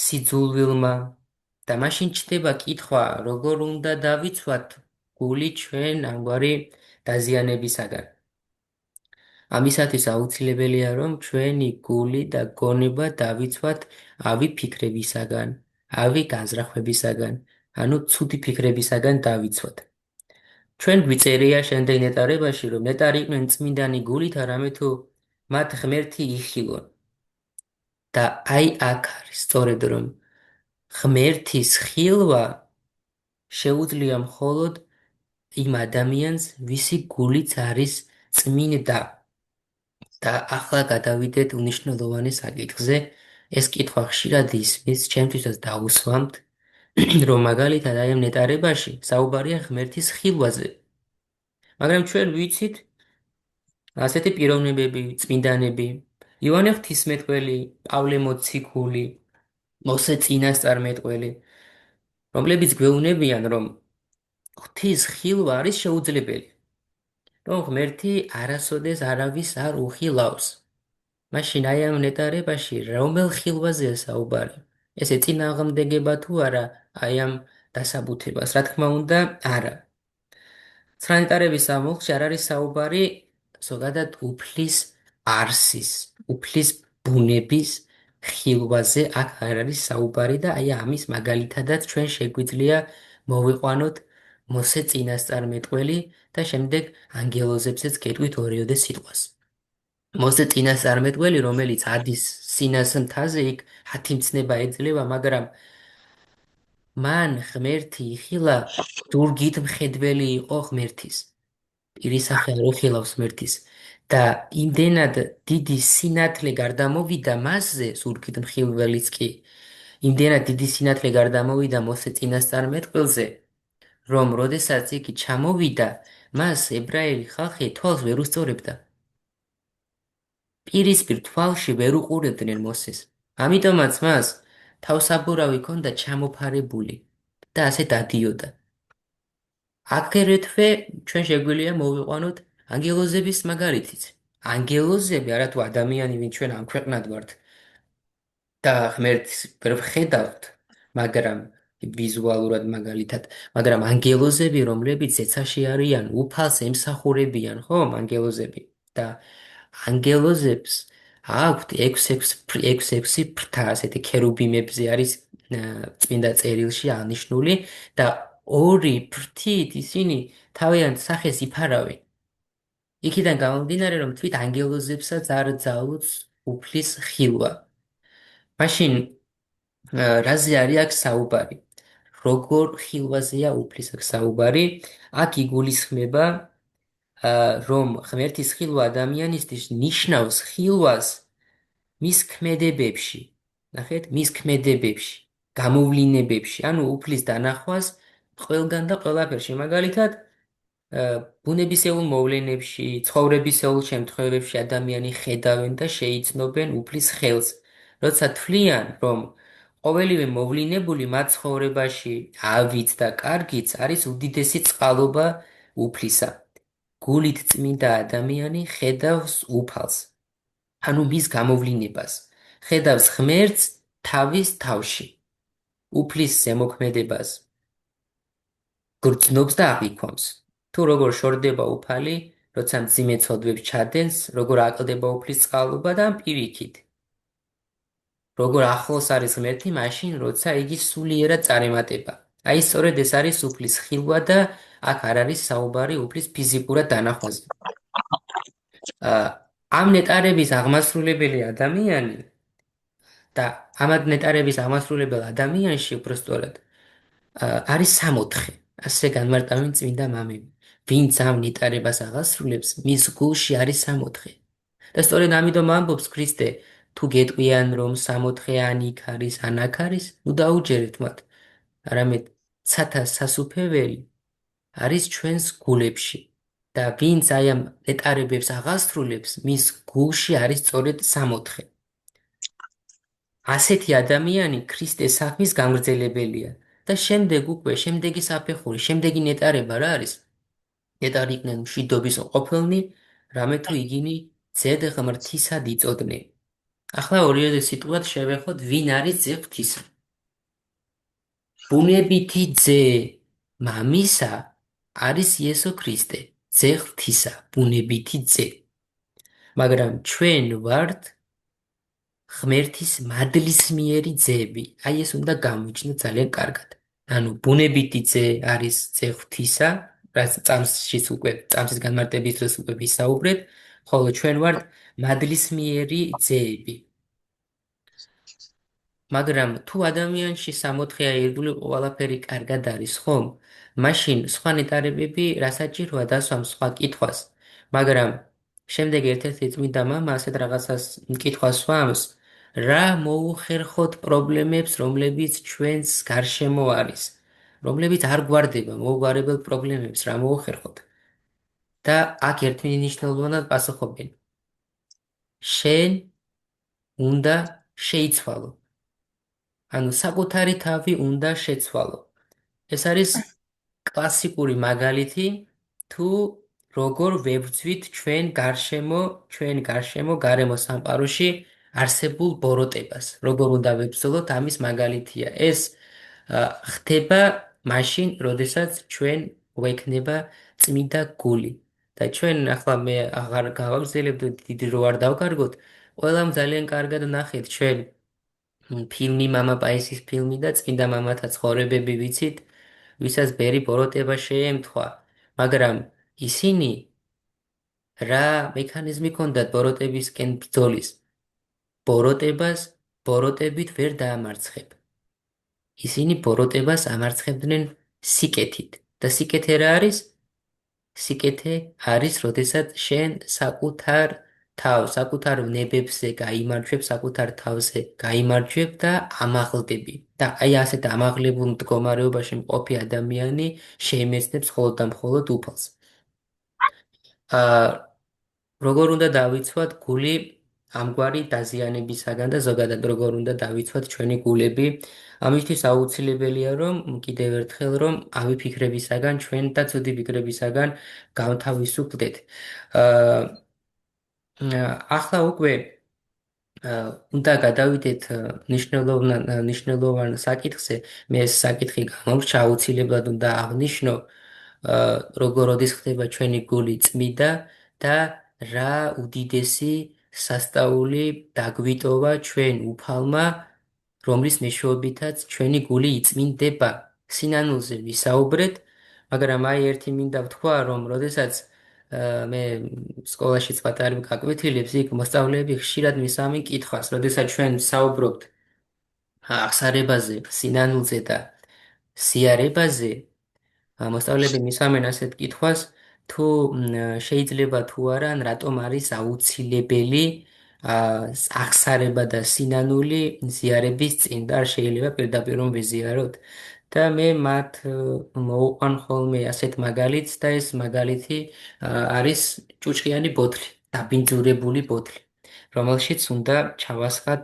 სიძულვილმა და მაშინ ჩდება კითხვა, როგორ უნდა დავიცვათ გული ჩვენ ამგვარი დაზიანებისაგან. ამისათვის აუცილებელია, რომ ჩვენი გული და გონება დავიცვათ ავი ფიქრებისაგან, ავი განზრახვებისაგან, ანუ ცუდი ფიქრებისაგან დავიცვათ. ჩვენ გვიწერია შემდეგ ნეტარებაში, რომ ნეტარი იყვნენ წმინდანი გულით, არამედ თუ მათ ღმერთი იხილონ. და აი აქ არის სწორედ რომ ღმერთის ხილვა შეუძლია მხოლოდ იმ ადამიანს, ვისი გულიც არის წმინდა. და ახლა გადავიდეთ უნიშნელოვანი საკითხზე. ეს კითხვა ხშირად ისმის, ჩემთვისაც დაუსვამთ, რომ მაგალითად აი ამ ნეტარებაში საუბარია ღმერთის ხილვაზე. მაგრამ ჩვენ ვიცით ასეთი პიროვნებები, წმინდანები, იოანე ღვთისმეტყველი, პავლე მოციქული, მოსე წინასწარმეტყველი, რომლებიც გვეუბნებიან, რომ ღვთის ხილვა არის შეუძლებელი, რომ ღმერთი არასოდეს არავის არ უხილავს. მაშინ აი ამ ნეტარებაში რომელ ხილვაზეა საუბარი? ესე წინააღმდეგება თუ არა აი ამ დასაბუთებას? რა თქმა უნდა, არა. ცხრა ნეტარების ამ ოლქში არ არის საუბარი ზოგადად უფლის არსის, უფლის ბუნების ხილვაზე აქ არ არის საუბარი და აი ამის მაგალითადაც ჩვენ შეგვიძლია მოვიყვანოთ მოსე წინასწარმეტყველი და შემდეგ ანგელოზებზეც გეტყვით ორიოდე სიტყვას. მოსე წინასწარმეტყველი, რომელიც ადის სინას მთაზე, იქ 10 მცნება ეძლევა, მაგრამ მან ღმერთი იხილა, ზურგით მხედველი იყო ღმერთის. პირისახე არ უხილავს ღმერთის და იმდენად დიდი სინათლე გარდამოვიდა მასზე, ზურგით მხილველიც კი, იმდენად დიდი სინათლე გარდამოვიდა მოსე წინასწარმეტყველზე, რომ როდესაც იგი ჩამოვიდა, მას ებრაელი ხალხი თვალს ვერ უსწორებდა. პირისპირ თვალში ვერ უყურებდნენ მოსეს. ამიტომაც მას თავსაბურავი ჰქონდა ჩამოფარებული და ასე დადიოდა. აგრეთვე ჩვენ შეგვიძლია მოვიყვანოთ ანგელოზების მაგალითიც. ანგელოზები არათუ ადამიანი, ვინ ჩვენ ამ ქვეყნად ვართ და ღმერთს ვერ ვხედავთ, მაგრამ ვიზუალურად მაგალითად, მაგრამ ანგელოზები, რომლებიც ზეცაში არიან, უფალს ემსახურებიან, ხომ, ანგელოზები და ანგელოზებს აქვთ 6 ფრთა, ასეთი ქერუბიმებზე არის წმინდა წერილში აღნიშნული და ორი ფრთით ისინი თავიანთ სახეს იფარავენ. იქიდან გამომდინარე, რომ თვით ანგელოზებსაც არ ძალუძს უფლის ხილვა. მაშინ რაზე არის აქ საუბარი? როგორ ხილვაზეა უფლის აქ საუბარი? აქ იგულისხმება, რომ ღმერთის ხილვა ადამიანისთვის ნიშნავს ხილვას მის ქმედებებში. ნახეთ, მის ქმედებებში, გამოვლინებებში, ანუ უფლის დანახვას ყველგან და ყველაფერში. მაგალითად, ბუნებისეულ მოვლენებში, ცხოვრებისეულ შემთხვევებში ადამიანი ხედავენ და შეიცნობენ უფლის ხელს. როცა თვლიან, რომ ყოველივე მოვლინებული მათ ცხოვრებაში, ავიც და კარგიც არის უდიდესი წყალობა უფლისა. გულით წმინდა ადამიანი ხედავს უფალს, ანუ მის გამოვლინებას. ხედავს ღმერთს თავის თავში, უფლის ზემოქმედებას. გრძნობს და აღიქვამს. თუ როგორ შორდება უფალი, როცა მძიმე ცოდვებს ჩადენს, როგორ აკლდება უფლის წყალობა და ამ პირიქით. როგორ ახლოს არის ღმერთი მაშინ, როცა იგი სულიერად წარემატება. აი სწორედ ეს არის უფლის ხილვა და აქ არ არის საუბარი უფლის ფიზიკურად დანახვაზე. ამ ნეტარების აღმასრულებელი ადამიანი და ამ ნეტარების აღმასრულებელ ადამიანში უბრალოდ არის 64. ასე განმარტავენ წმინდა მამები. ვინც ამ ნეტარებას აღასრულებს, მის გულში არის 64. და სწორედ ამიტომ ამბობს ქრისტე, თუ გეტყვიან რომ 64 ან იქ არის, ან აქ არის, ნუ დაუჯერეთ მათ. არამედ ცათა სასუფეველი არის ჩვენს გულებში. და ვინც აი ამ ნეტარებებს აღასრულებს, მის გულში არის სწორედ 64. ასეთი ადამიანი ქრისტეს საქმის გამგრძელებელია. და შემდეგ უკვე, შემდეგი საფეხური, შემდეგი ნეტარება რა არის? ნეტარიყვნენ მშვიდობის ყოფილნი, რამე თუ იგინი ძედ ღმრთისად იწოდნენ. ახლა ორიოდე სიტყვად შევეხოთ, ვინ არის ძე ღვთისა. ბუნებითი ძე მამისა არის იესო ქრისტე, ძე ღვთისა, ბუნებითი ძე. მაგრამ ჩვენ ვართ ღმერთის მადლისმიერი ძეები. აი ეს უნდა გამიჩნდეთ ძალიან კარგად. ანუ ბუნებითი ძე არის ძე ღვთისა, რაც წამსის განმარტების დროს უკვე ვისაუბრეთ, ხოლო ჩვენ ვართ მადლისმიერი ძეები. მაგრამ თუ ადამიანში 64 ირგვლივ ყველაფერი კარგად არის, ხომ? მაშინ სხვა ნეტარებები რასაჭიროა დასვამ სხვა კითხვას. მაგრამ შემდეგ ერთ-ერთი წმინდა მამა ასეთ რაღაცას კითხვას სვამს, რა მოუხერხოთ პრობლემებს, რომლებიც ჩვენს გარშემო არის, რომლებიც არ გვარდება, მოუგვარებელ პრობლემებს რა მოუხერხოთ? და აქ ერთმნიშვნელოვნად პასუხობენ. შენ უნდა შეიცვალო. ანუ საკუთარი თავი უნდა შეცვალო. ეს არის კლასიკური მაგალითი თუ როგორ ვებრძვით ჩვენ გარშემო გარემო სამყაროში არსებულ ბოროტებას. როგორ უნდა ვებრძოლოთ ამის მაგალითია. ეს ხდება მაშინ, როდესაც ჩვენ გვექნება წმინდა გული. და ჩვენ ახლა მე აღარ გავაგრძელებთ დიდი რო არ დავკარგოთ. ყველამ ძალიან კარგად ნახეთ ჩვენ ფილმი მამაპაისის ფილმი და წმინდა მამათა ცხოვრებები ვიცით, ვისაც ბერი ბოროტება შეემთხვა, მაგრამ ისინი რა მექანიზმი ჰქონდათ ბოროტებისკენ ბრძოლის? ბოროტებას ბოროტებით ვერ დაამარცხებ. ისინი ბოროტებას ამარცხებდნენ სიკეთით. და სიკეთე რა არის? სიკეთე არის, როდესაც შენ საკუთარ თავს, საკუთარ ნებებზე გაიმარჯვებ, საკუთარ თავზე გაიმარჯვებ და ამაღლდები. და აი ასეთ ამაღლებულ მდგომარეობაში მყოფი ადამიანი შეიმეცნებს მხოლოდ და მხოლოდ უფალს. აა როგორ უნდა დავიცვათ გული ამგვარი დაზიანებისაგან და ზოგადად როგორ უნდა დავიცვათ ჩვენი გულები? ამისთვის აუცილებელია რომ კიდევ ერთხელ რომ ავი ფიქრებისაგან ჩვენ და ცუდი ფიქრებისაგან გავთავისუფლდეთ. აა ახლა უკვე უნდა გადავიდეთ მნიშვნელოვან საკითხზე. მე ეს საკითხი გამორჩა აუცილებლად უნდა აღნიშნო, როგორ როდის ხდება ჩვენი გული წმიდა და რა უდიდესი სასწაული დაგვიტოვა ჩვენ უფალმა, რომლის მეშვეობითაც ჩვენი გული იწმინდება. სინანულზე ვისაუბრეთ, მაგრამ აი ერთი მინდა ვთქვა, რომ როდესაც მე სკოლაშიც პატარა გაკვეთილებს, იქ მოსწავლეები ხშირად მისამენ კითხვას, როდესაც ჩვენ საუბრობთ აღსარებაზე, სინანულზე და სიარებაზე, მოსწავლეები მისამენ ასეთ კითხვას, თუ შეიძლება თუ არა, ან რატომ არის აუცილებელი აღსარება და სინანული ზიარების წინ და არ შეიძლება პირდაპირ რომ ვიზიაროთ. და მე მათ მოვუყვან ხოლმე ასეთ მაგალითს და ეს მაგალითი არის ჭუჭყიანი ბოთლი, დაბინძურებული ბოთლი, რომელშიც უნდა ჩავასხათ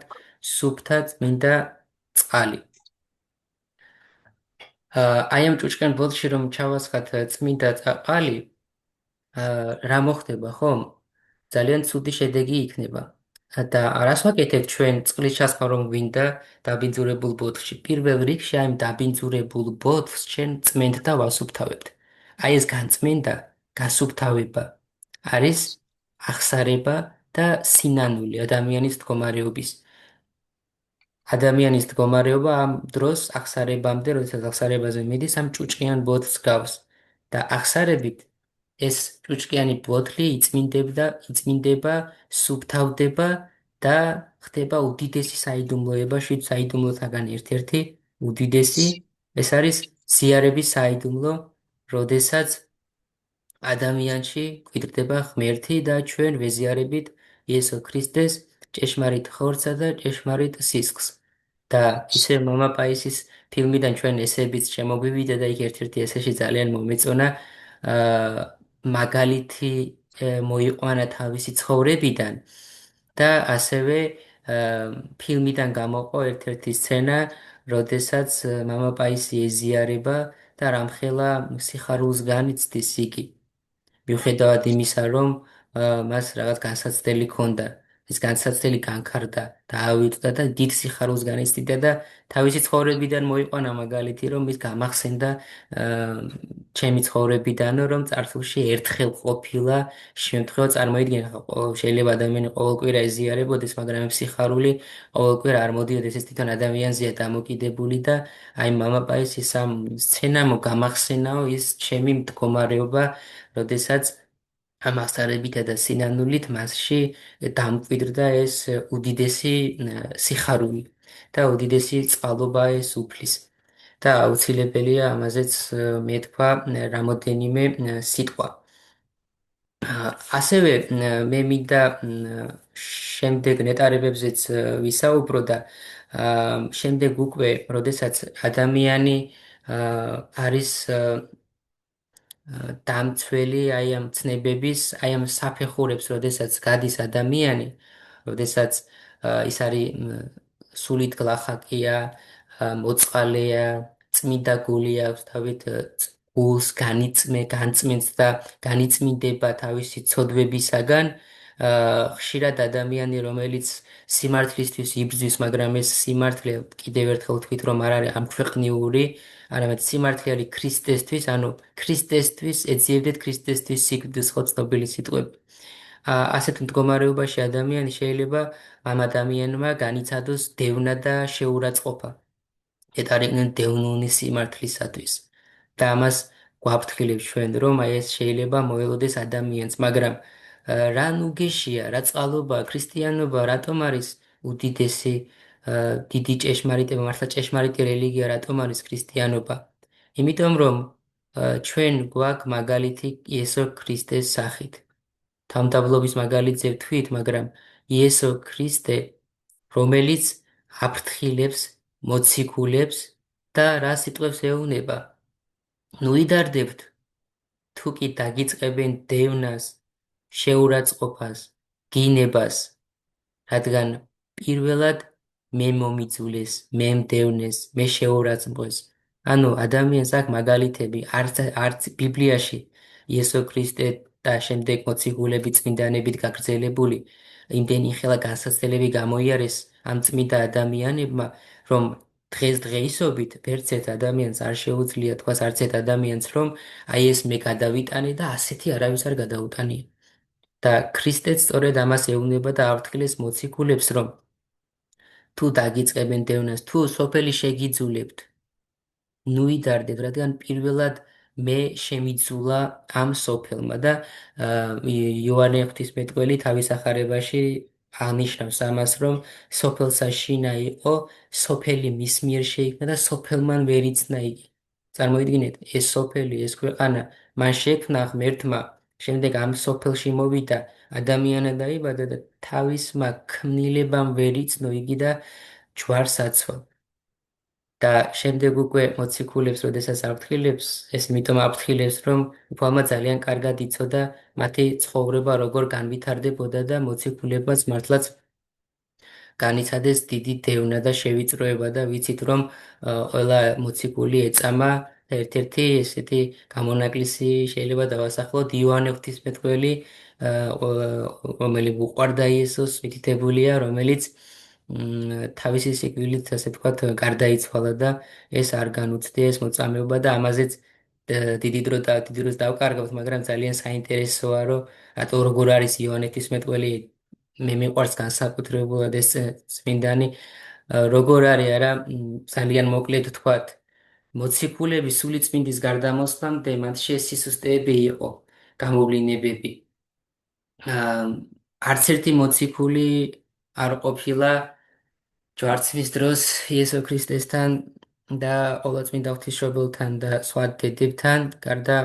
სუფთა წმინდა წყალი. აი ამ ჭუჭყიან ბოთლში რომ ჩავასხათ წმინდა წყალი, რა მოხდება, ხომ? ძალიან ცუდი შედეგი იქნება. და რას ვაკეთებთ ჩვენ წყლის ჩასხმა რომ გვინდა დაბინძურებულ ბოთლში? პირველ რიგში აი ამ დაბინძურებულ ბოთლს ჩვენ წმენდ და ვასუფთავებთ. აი ეს განწმენდა, გასუფთავება არის აღსარება და სინანული ადამიანის მდგომარეობის. ადამიანის მდგომარეობა ამ დროს აღსარებამდე, როდესაც აღსარებაზე მიდის, ამ ჭუჭყიან ბოთლს გავს. და აღსარებით ეს ჭუჭყიანი ბოთლი იწმინდება, სუფთავდება და ხდება უდიდესი საიდუმლოება, 7 საიდუმლოთაგან ერთ-ერთი უდიდესი, ეს არის ზიარების საიდუმლო, როდესაც ადამიანში გვიწყდება ღმერთი და ჩვენ ვეზიარებით იესო ქრისტეს ჭეშმარიტ ხორცსა და ჭეშმარიტ სისხლს. და ისე მამაპაისის ფილმიდან ჩვენ ესებიც შემოგვივიდა და იქ ერთ-ერთი ესეში ძალიან მომეწონა მაგალითი მოიყვანა თავისი ცხოვრებიდან და ასევე ფილმიდან გამოყო ერთ-ერთი სცენა, როდესაც მამაპაისი ეზიარება და რამხელა სიხარულს განიცდის იგი. მიუხედავად იმისა, რომ მას რაღაც განსაცდელი ჰქონდა, ეს განსაცდელი განხარდა და ავიწყდა და დიდ სიხარულს განიცდიდა და თავისი ცხოვრებიდან მოიყვანა მაგალითი, რომ ის გამახსენდა ჩემი ცხოვრებიდანო, რომ წარსულში ერთხელ ყოფილა შემთხვევა, წარმოიდგინე, შეიძლება ადამიანი ყოველკვირა ეზიარებოდეს, მაგრამ ამ სიხარული ყოველკვირა არ მოდიოდეს, ეს თვითონ ადამიანზეა დამოკიდებული და აი მამაპაისის ამ სცენამ გამახსენაო ის ჩემი მდგომარეობა, როდესაც ამ აღსარებითა და სინანულით მასში დამკვიდრდა ეს უდიდესი სიხარული. და უდიდესი წყალობაა ეს უფლის. და აუცილებელია ამაზეც მეთქვა რამოდენიმე სიტყვა. ასევე მე მინდა შემდეგ ნეტარებებზეც ვისაუბრო და შემდეგ უკვე, როდესაც ადამიანი არის დამცველი აი ამ ცნებების, აი ამ საფეხურებს, როდესაც გადის ადამიანი, როდესაც ის არის სულით გლახაკია, მოწყალეა, წმინდა გული აქვს, თავით გულს განწმენს და განიწმინდება თავისი ცოდვებისაგან. ხშირად ადამიანი, რომელიც სიმართლისთვის იბრძვის, მაგრამ ეს სიმართლე კიდევ ერთხელ ვთქვით, რომ არ არის ამქვეყნიური, არამედ სიმართლე არის ქრისტესთვის, ანუ ქრისტესთვის ეძიებდეთ ქრისტესთვის სიკვდილს, ხო ცნობილი სიტყვები. ასეთ მდგომარეობაში ადამიანი შეიძლება ამ ადამიანმა განიცადოს დევნა და შეურაცხყოფა. ეტარებდნენ დევნილნი სიმართლისათვის. და ამას გვაფრთხილებს ჩვენ, რომ აი ეს შეიძლება მოელოდეს ადამიანს, მაგრამ რა ნუგეშია, რა წყალობაა ქრისტიანობა, რატომ არის უდიდესი დიდი ჭეშმარიტება, მართლა ჭეშმარიტი რელიგია, რატომ არის ქრისტიანობა? იმიტომ რომ ჩვენ გვაქვს მაგალითი იესო ქრისტეს სახით. თავმდაბლობის მაგალითზე ვთქვით, მაგრამ იესო ქრისტე, რომელიც აფრთხილებს, მოციქულებს და რა სიტყვებს ეუბნება? ნუ იდარდებთ, თუ კი დაგიწყებენ დევნას, შეურაცხყოფას, გინებას, რადგან პირველად მე მომიძულეს, მე მდევნეს, მე შეურაცხმყვეს. ანუ ადამიანს აქვს მაგალითები, არც ბიბლიაში იესო ქრისტე და შემდეგ მოციქულები წმინდანებით გაგრძელებული იმდენი ხელა განსაცდელები გამოიარეს ამ წმინდა ადამიანებმა, რომ დღესდღეობით ვერც ერთ ადამიანს არ შეუძლია თქვას არც ერთ ადამიანს, რომ აი ეს მე გადავიტანე და ასეთი არავის არ გადაუტანია. და ქრისტეც სწორედ ამას ეუბნება და აფრთხილებს მოციქულებს, რომ თუ დაგიწყებენ დევნას, თუ სოფელი შეგიძულებთ, ნუ იდარდეთ, რადგან პირველად მე შემიძულა ამ სოფელმა და იოანე ღვთისმეტყველი თავის ახარებაში აღნიშნავს ამას, რომ სოფელსა შინა იყო, სოფელი მის მიერ შეიქმნა და სოფელმან ვერ იცნა იგი. წარმოიდგინეთ, ეს სოფელი, ეს ქვეყანა მან შექმნა ღმერთმა, შემდეგ ამ სოფელში მოვიდა ადამიანი დაიბადა და თავისმა ქმნილებამ ვერ იცნო იგი და ჯვარს აცვა. და შემდეგ უკვე მოციქულებს, როდესაც აფრთხილებს, ეს იმიტომ აფრთხილებს, რომ უფალმა ძალიან კარგად იცოდა მათი ცხოვრება როგორ განვითარდებოდა და მოციქულებმაც მართლაც განიცადეს დიდი დევნა და შევიწროება და ვიცით, რომ ყველა მოციქული ეწამა ერთ-ერთი ესეთი გამონაკლისი შეიძლება დავასახლოთ იოანე ღვთისმეტყველი, რომელიც უყვარდა იესოს, მითითებულია, რომელიც თავისი სიკვდილით, ასე ვთქვათ, გარდაიცვალა და ეს არ განუცდია ეს მოწამეობა და ამაზეც დიდი დროს დავკარგავთ, მაგრამ ძალიან საინტერესოა, რომ რატო როგორ არის იოანე ღვთისმეტყველი მე მიყვარს განსაკუთრებულად ეს წმინდანი, როგორ არის არა, ძალიან მოკლედ ვთქვათ, მოციქულები სულიწმინდის გარდამოსვლამდე მათში სისუსტეები იყო, გამოვლინებები. არც ერთი მოციქული არ ყოფილა ჯვარცმის დროს იესო ქრისტესთან და ყოვლადწმინდა ღვთისმშობელთან და სხვა დედებთან, გარდა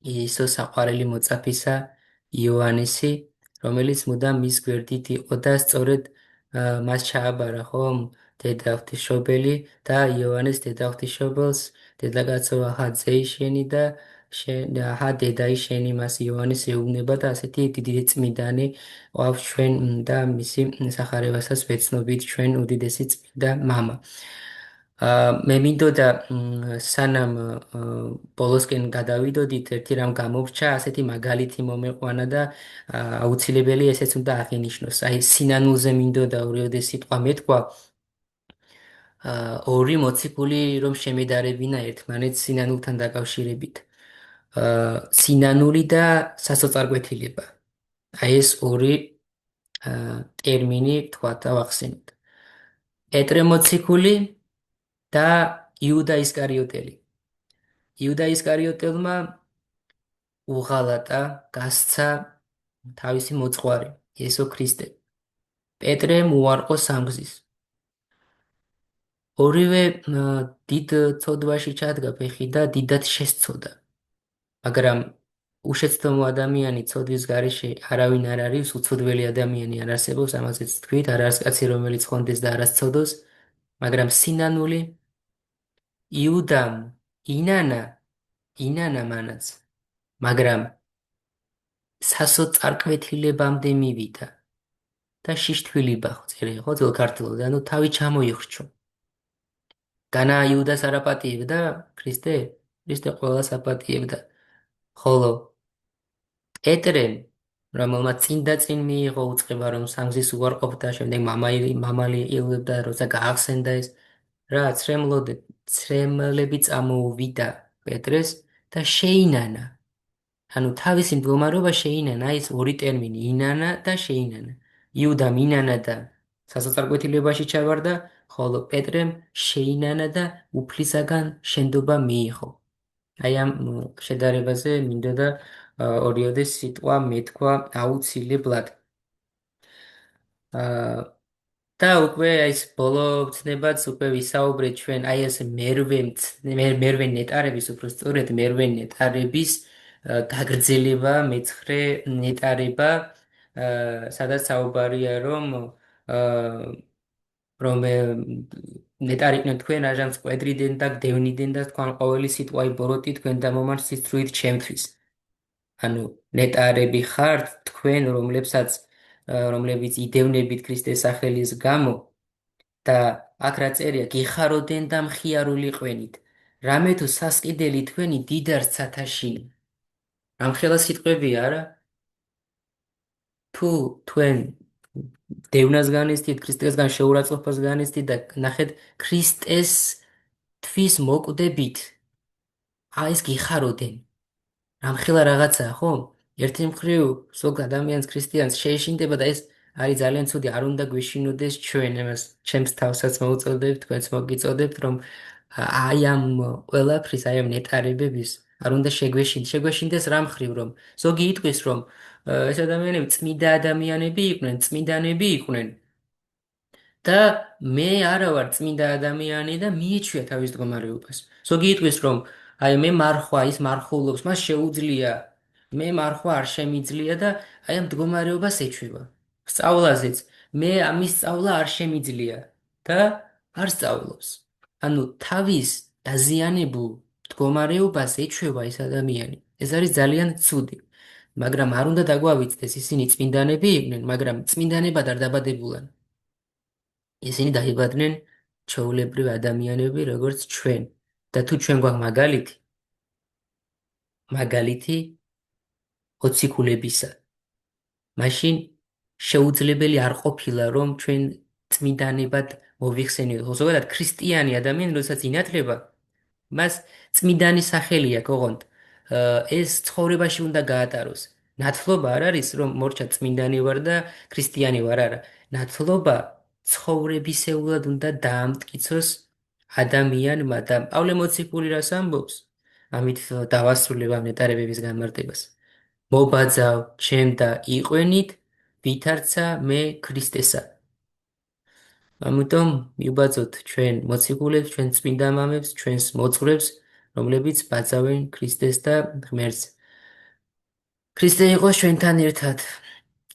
იესოს საყვარელი მოწაფისა იოანესი, რომელიც მუდამ მის გვერდით იყო და სწორედ მას ჩააბარა ხომ დედა ღვთისმშობელი და იოანეს დედა ღვთისმშობელს დედაკაცო აჰა ძეიშენი და აჰა დედაიშენი მას იოანეს ეუბნება და ასეთი დიდი წმინდანი ყავს ჩვენ და მისი სახარებასაც ვეცნობით ჩვენ უდიდესი წმინდა მამა. მე მინდოდა სანამ ბოლოსკენ გადავიდოდით, ერთი რამ გამოვრჩა, ასეთი მაგალითი მომეყვანა და აუცილებელი ესეც უნდა აღინიშნოს. აი სინანულზე მინდოდა ორიოდე სიტყვა მეთქვა, ორი მოციქული რომ შემედარებინა ერთმანეთს სინანულთან დაკავშირებით. სინანული და სასოწარკვეთილება. აი ეს ორი ტერმინი თქვა და ვახსენოთ. პეტრე მოციქული და იუდა ისკარიოტელი. იუდა ისკარიოტელმა უღალატა, გასცა თავისი მოწყwari, იესო ქრისტე. პეტრემ უარყო სამგზის. ორივე დიდ ცოდვაში ჩადგა ფეხი და დიდად შესწოდა. მაგრამ უშეცდომო ადამიანი ცოდვის გარეშე არავინ არ არის, უცოდველი ადამიანი არ არსებობს, ამაზეც თქვით, არ არის კაცი, რომელიც ხონდეს და არას ცოდოს, მაგრამ სინანული იუდამ ინანა, ინანა მანაც, მაგრამ სასოწარკვეთილებამდე მივიდა და შიშთვილი წერია, ხო, ძველ ქართულად, ანუ თავი ჩამოიხრჩო. განა იუდას არ აპატიებდა ქრისტე? ქრისტე ყველას აპატიებდა. ხოლო პეტრემ, რომელმაც წინ მიიღო უწყება, რომ სამგზის უარყოფდა, შემდეგ მამალი იყილებდა, როცა გაახსენდა ეს, რა ცრემლები წამოუვიდა პეტრეს და შეინანა. ანუ თავისი მდგომარეობა შეინანა, ის ორი ტერმინი, ინანა და შეინანა. იუდამ ინანა და სასოწარკვეთილებაში ჩავარდა, ხოლო პეტრემ შეინანა და უფლისაგან შენდობა მიიღო. აი ამ შედარებაზე მინდოდა ორიოდე სიტყვა მეთქვა აუცილებლად. აა და უკვე ეს ბოლო ცნებაც უკვე ვისაუბრეთ ჩვენ აი ეს მერვე ნეტარების უფრო სწორედ მერვე ნეტარების გაგრძელება მეცხრე ნეტარება სადაც საუბარია რომ ნეტარიყვნენ თქვენ აჟამს ყვედრიდან და გდევნიდან და თქვენ ყოველი სიტყვაი ბოროტი თქვენ დამომარ სიცრუით ჩემთვის. ანუ ნეტარები ხართ თქვენ რომლებიც იდევნებით ქრისტეს სახელის გამო და აქ რა წერია გიხაროდენ და მხიარული ყვენით რამე თუ სასყიდელი თქვენი დიდარ ცათაშინი ამხელა სიტყვებია არა თუ თქვენ დევნას განესტით ქრისტესგან შეურაცხყოფას განესტით და ნახეთ ქრისტეს თვის მოკვდებით აი ეს გიხაროდენ რამხელა რაღაცაა ხო? ერთი მხრივ ზოგ ადამიანს ქრისტიანს შეეშინდება და ეს არის ძალიან ცუდი, არ უნდა გვეშინოდეს ჩვენ εμას ჩემს თავსაც მოუწოდებთ, თქვენც მოგიწოდებთ, რომ აი ამ ყველაფრის, აი ამ ნეტარებების არ უნდა შეგვეშინდეს რა მხრივ, რომ ზოგი იტყვის, რომ ეს ადამიანები წმიდა ადამიანები იყვნენ, წმიდანები იყვნენ. და მე არა ვარ წმინდა ადამიანი და მიეჩვია თავის მდგომარეობას. ზოგი იტყვის, რომ აი მე მარხვა, ის მარხულობს, მას შეუძლია, მე მარხვა არ შემიძლია და აი ამ მდგომარეობას ეჩვევა. სწავლაზეც მე ამის სწავლა არ შემიძლია და არ სწავლობს. ანუ თავის დაზიანებულ მდგომარეობას ეჩვევა ეს ადამიანი. ეს არის ძალიან ცუდი. მაგრამ არ უნდა დაგვავიწყდეს ისინი წმინდანები იყვნენ, მაგრამ წმინდანებად არ დაბადებულან. ისინი დაიბადნენ ჩვეულებრივ ადამიანები, როგორც ჩვენ. და თუ ჩვენ გვაქვს მაგალითი ოციქულებისა, მაშინ შეუძლებელი არ ყოფილა, რომ ჩვენ წმინდანებად მოვიხსენიოთ. ზოგადად ქრისტიანი ადამიანი, როდესაც ინათლება, მას წმინდანი სახელი აქვს, ოღონდ ეს ცხოვრებაში უნდა გაატაროს. ნათლობა არ არის, რომ მორჩა წმინდანი ვარ და ქრისტიანი ვარ, არა. ნათლობა ცხოვრებისეულად უნდა დაამტკიცოს ადამიანმა და პავლე მოციქული რას ამბობს? ამით დავასრულებ ამ ნეტარებების განმარტებას. მობაძავ ჩემ და იყვენით, ვითარცა მე ქრისტესა. ამიტომ მივბაძოთ ჩვენ მოციქულებს, ჩვენ წმინდა მამებს, ჩვენს მოძღვრებს, რომლებიც ბაძავენ ქრისტეს და ღმერთს. ქრისტე იყოს ჩვენთან ერთად.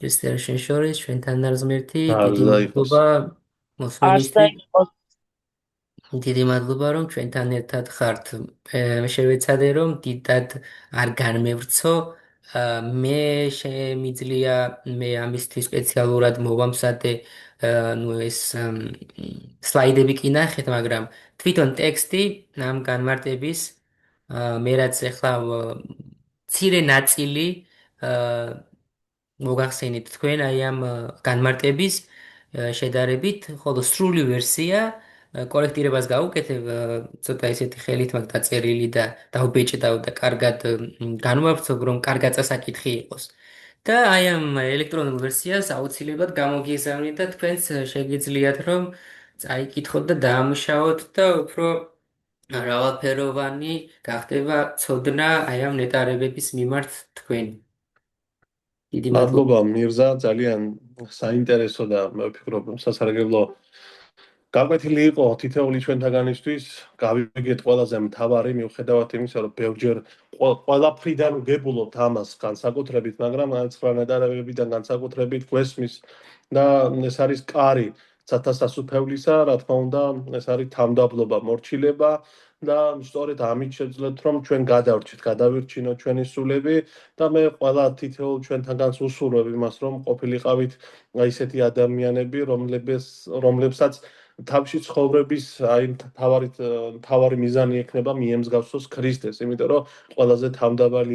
ქრისტე არ შენშორის, ჩვენთან არის ღმერთი. დიდი არზა იყოს. მადლობა არსდა მოსვლისთვის. იყოს დიდი მადლობა, რომ ჩვენთან ერთად ხართ. შევეცადე, რომ დიდად არ განმევრცო. მე შემიძლია მე ამისთვის სპეციალურად მოვამზადე ნუ ეს სლაიდები კი ნახეთ, მაგრამ თვითონ ტექსტი ამ განმარტების მე რაც ახლა მცირე ნაწილი მოგახსენით თქვენ აი ამ განმარტების შედარებით, ხოლო სრული ვერსია კორექტირებას გავუკეთებ, ცოტა ისეთი ხელით მაქვს დაწერილი და დავბეჭდავ და კარგად განვავრცობ, რომ კარგად წასაკითხი იყოს. და აი ამ ელექტრონულ ვერსიას აუცილებლად გამოგიზავნით და თქვენც შეგიძლიათ რომ წაიკითხოთ და დაამუშავოთ და უფრო მრავალფეროვანი გახდება ცოდნა აი ამ ნეტარებების მიმართ თქვენი. დიდი მადლობა. მადლობა მირზა, ძალიან საინტერესო და მე ვფიქრობ, სასარგებლო გაკვეთილი იყო თითოეული ჩვენთაგანისთვის, გავიგეთ ყველაზე მთავარი მიუხედავად იმისა, რომ ბევრჯერ ყველაფრიდან ვგებულობთ ამას განსაკუთრებით, მაგრამ ცხრა ნეტარებებიდან განსაკუთრებით გვესმის და ეს არის კარი ცათასასუფევლისა, რა თქმა უნდა, ეს არის თავდაბლობა, მორჩილება და სწორედ ამით შეძლოთ, რომ ჩვენ გადავრჩით, გადავირჩინოთ ჩვენი სულები და მე ყველა თითოეულ ჩვენთაგანს უსურვებ იმას, რომ ყოფილიყავით ისეთი ადამიანები, რომლებსაც თავში ცხოვრების აი თავარი მიზანი ექნება მიემსგავსოს ქრისტეს, იმიტომ რომ ყველაზე თავდაბალი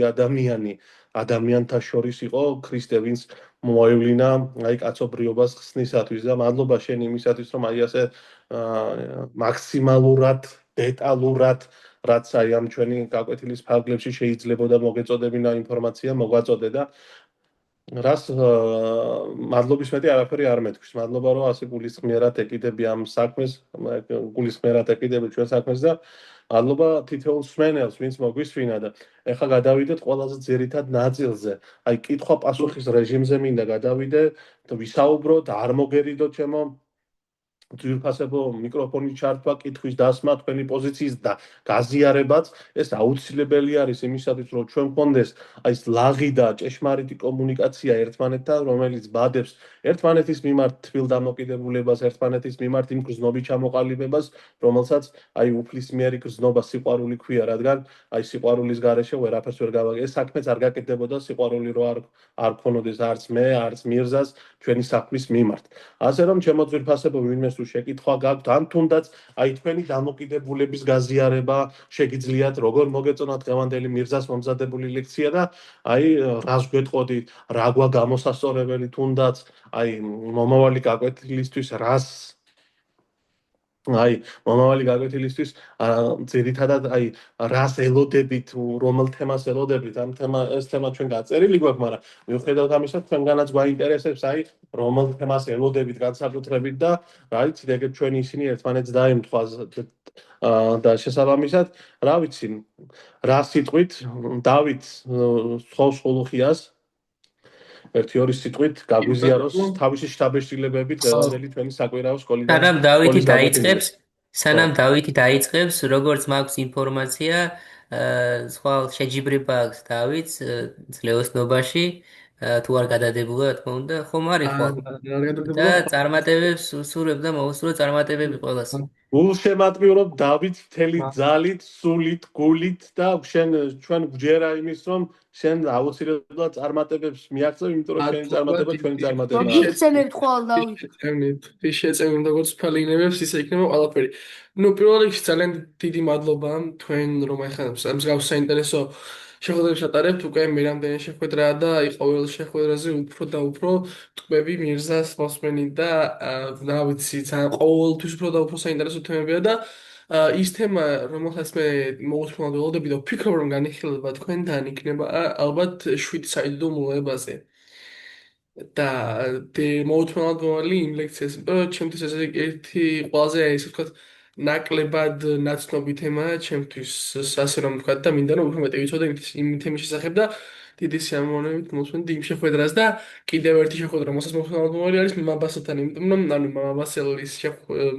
ადამიანთა შორის იყო ქრისტე, ვინც მოევლინა აი კაცობრიობას ხსნისათვის და მადლობა შენ იმისათვის, რომ აი ასე მაქსიმალურად დეტალურად რაც აი ამ ჩვენი გაკვეთილის ფარგლებში შეიძლებოდა მოგეწოდებინა ინფორმაცია მოგვაწოდე და რას მადლობის მეტი არაფერი არ მეთქვის. მადლობა რომ ასე გულისხმიერად ეკიდები ამ საქმეს, გულისხმიერად ეკიდები ჩვენ საქმეს და მადლობა თითოეულ მსმენელს, ვინც მოგვისვინა და ეხლა გადავიდეთ ყველაზე ძირითად ნაწილზე. აი კითხვა-პასუხის რეჟიმზე მინდა გადავიდე, ვისაუბროთ, არ მოგერიდოთ ჩემო ძვირფასებო მიკროფონის ჩართვა, კითხვის დასმა, თქვენი პოზიციის და გაზიარებაც, ეს აუცილებელი არის იმისათვის, რომ ჩვენ გქონდეს აი ეს ლაღი და ჭეშმარიტი კომუნიკაცია ერთმანეთთან, რომელიც ბადებს ერთმანეთის მიმართ თბილდამოკიდებულებას, ერთმანეთის მიმართ იმ გრძნობით ჩამოყალიბებას, რომელსაც აი უფლისმიერი გრძნობა სიყვარული ქვია, რადგან აი სიყვარულის გარეშე ვერაფერს ვერ გავაკეთე. ეს საქმეც არ გაკეთდებოდა სიყვარული რო არ ქონოდეს არც მე, არც მირზას ჩვენი საქმის მიმართ. ასე რომ ჩემო ძვირფასებო ვინმე თუ შეკითხვა გაქვთ ან თუნდაც აი თქვენი დამოკიდებულების გაზიარება შეგიძლიათ როგორ მოგეწონათ დღევანდელი მირზას მომზადებული ლექცია და აი რას გვეტყოდით რა გვა გამოსასწორებელი თუნდაც აი მომავალი გაკვეთილისთვის რას აი მომავალი გაკვეთილისთვის ძირითადად აი რას ელოდებით რომელ თემას ელოდებით ეს თემა ჩვენ გაწერილი გვაქვს მაგრამ მიუხედავად ამისა თქვენგანაც გვაინტერესებს აი რომელ თემას ელოდებით განსაკუთრებით და რა ვიცი ეგეთ ჩვენი ისინი ერთმანეთს დაემთხვა და შესაბამისად რა ვიცი რა სიტყვით დავით სხოლხიას ერთი ორი სიტყვით გაგვიზიაროს თავისი შთაბეჭდილებებით დღევანდელი ჩვენი საკვირაო სკოლიდან სანამ დავითი სკოლის დაიწყებს, გაკვეთილზე. ხო. სანამ დავითი დაიწყებს, როგორც მაქვს ინფორმაცია, სხვა შეჯიბრება აქვს დავითს ძლევოსნობაში, თუ არ გადადებულა, რა თქმა უნდა, ხომ არის ხვალ. არ და გადადებულა წარმატებებს უსურვებ და მოусურვო წარმატებები ყველას. გულშემატკივრობ დავით მთელი ძალით, სულით, გულით და ჩვენ გვჯერა იმის რომ შენ აუცილებლად წარმატებებს მიაღწევ, იმიტომ რომ შენი წარმატება ჩვენი წარმატებაა. მოგიხსენებთ ხვალ დავით. ის შეწევენ როგორც ფალინებებს ისე იქნება ყველაფერი. ნუ პირველ რიგში ძალიან დიდი მადლობა თქვენ რომ ახლა მსგავს საინტერესო შეხვედრებს ატარებთ უკვე მე რამდენი შეხვედრაა და აი ყოველ შეხვედრაზე უფრო და უფრო ტყვები მირზას მოსმენი და რა ვიცი ძალიან ყოველთვის უფრო და უფრო საინტერესო თემებია და ის თემა რომელსაც მე მოусმენად ველოდები და ვფიქრობ რომ განიხილება თქვენთან იქნება ალბათ 7 საიდუმლო მოებაზე და მოუთმენად მომალი იმ ლექციას, იმიტომ რომ ჩემთვის ეს ერთი ყველაზე ისე ვთქვათ ნაკლებად ნაცნობი თემაა ჩემთვის, ასე რომ ვთქვათ და მინდა რომ უფრო მეტი ვიცოდე იმ თემის შესახებ და დიდი სიამოვნებით მოსმენდი იმ შეხვედრას და კიდევ ერთი შეხვედრა, რომელსაც მოუთმენად მომალი არის მამაბასთან, იმიტომ რომ ანუ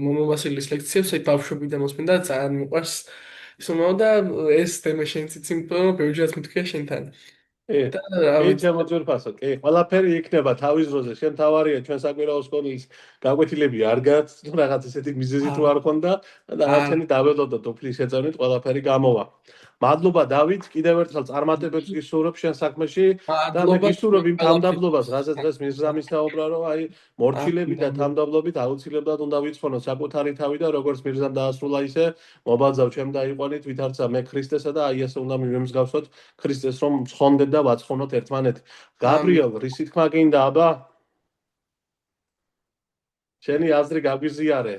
მამაბასილის ლექციებს აი ბავშვობიდან მოსმენდა ძალიან მიყვარს ისო და ეს თემა შენ ციცი, იმიტომ რომ ბევრჯერ მithქვია შენთან. და კი, შემოძვირფასო, კი, ყველაფერი იქნება თავის დროზე. შენ თავარია ჩვენ საკვირაო სკოლის გაკვეთილები არ გაц, რაღაც ესეთი მიზეზი თუ არ ქონდა და არჩენი დაველოდა დოფლის შეწევნით ყველაფერი გამოვა. მადლობა დავით, კიდევ ერთხელ წარმატებებს გისურვებ შენ საქმეში და მე გისურვებ იმ თავდაბლობას, რაზეც დღეს მიზრამის საუბრა, რომ აი მორჩილებით და თავდაბლობით აუცილებლად უნდა ვიცხონოთ საკუთარი თავი და როგორც მიზრამ დაასრულა ისე მობაძავ ჩემ დაიყვანით ვითარცა მე ქრისტესა და აი ესე უნდა მივემსგავსოთ ქრისტეს რომ ცხონდეთ და ვაცხონოთ ერთმანეთ. გაბრიელ, რისი თქმა გინდა, აბა? შენი აზრი გაგვიზიარე.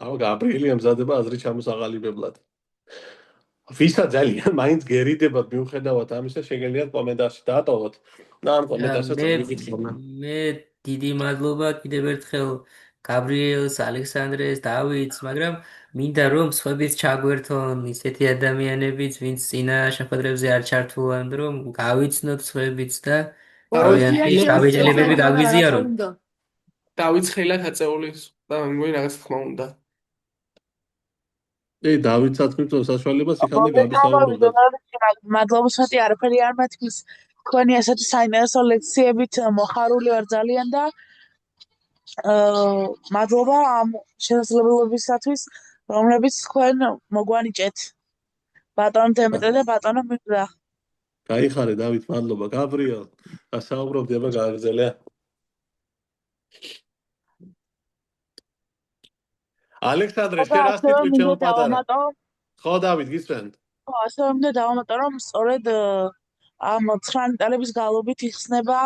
აუ, გაბრიელი ემზადება აზრი ჩამოსაღალიბებლად. ვისა ძალიან მაინც გერიდებათ მიუხედავად ამისა, შეგიძლიათ კომენტარში დაატოვოთ და ამ კომენტარსაც მოგიწოდოთ. მე დიდი მადლობა კიდევ ერთხელ გაბრიელს, ალექსანდრეს, დავითს, მაგრამ მინდა რომ სხვებიც ჩაგვერთონ ისეთი ადამიანებიც, ვინც წინა შეხვედრებზე არ ჩართულან, რომ გავიცნოთ სხვებიც და შავი ჭილებები გაგვიზიარო. დავით ხელა გაწეული და მეგონი რაღაც თქმა უნდა. დავითსაც მიწევს საშუალებას იქამდე გადასაუბრებლად. მადლობა სათი არაფერი არ მათქმის თქვენი ასეთი საინტერესო ლექციებით მოხარული ვარ ძალიან და მადლობა ამ შესაძლებლობისათვის რომლებიც თქვენ მოგვანიჭეთ ბატონო დემეტრე და ბატონო მიგრა. გაიხარე დავით, მადლობა. გაბრიელ, გასაუბრობდი აბა გააგრძელე. ალექსანდრე, შენ რა სიტყვით შემოპატარა? ხო, დავით, გისმენთ. ხო, ასევე მინდა დავამატო, რომ სწორედ ამ 9 წელების გალობით იხსნება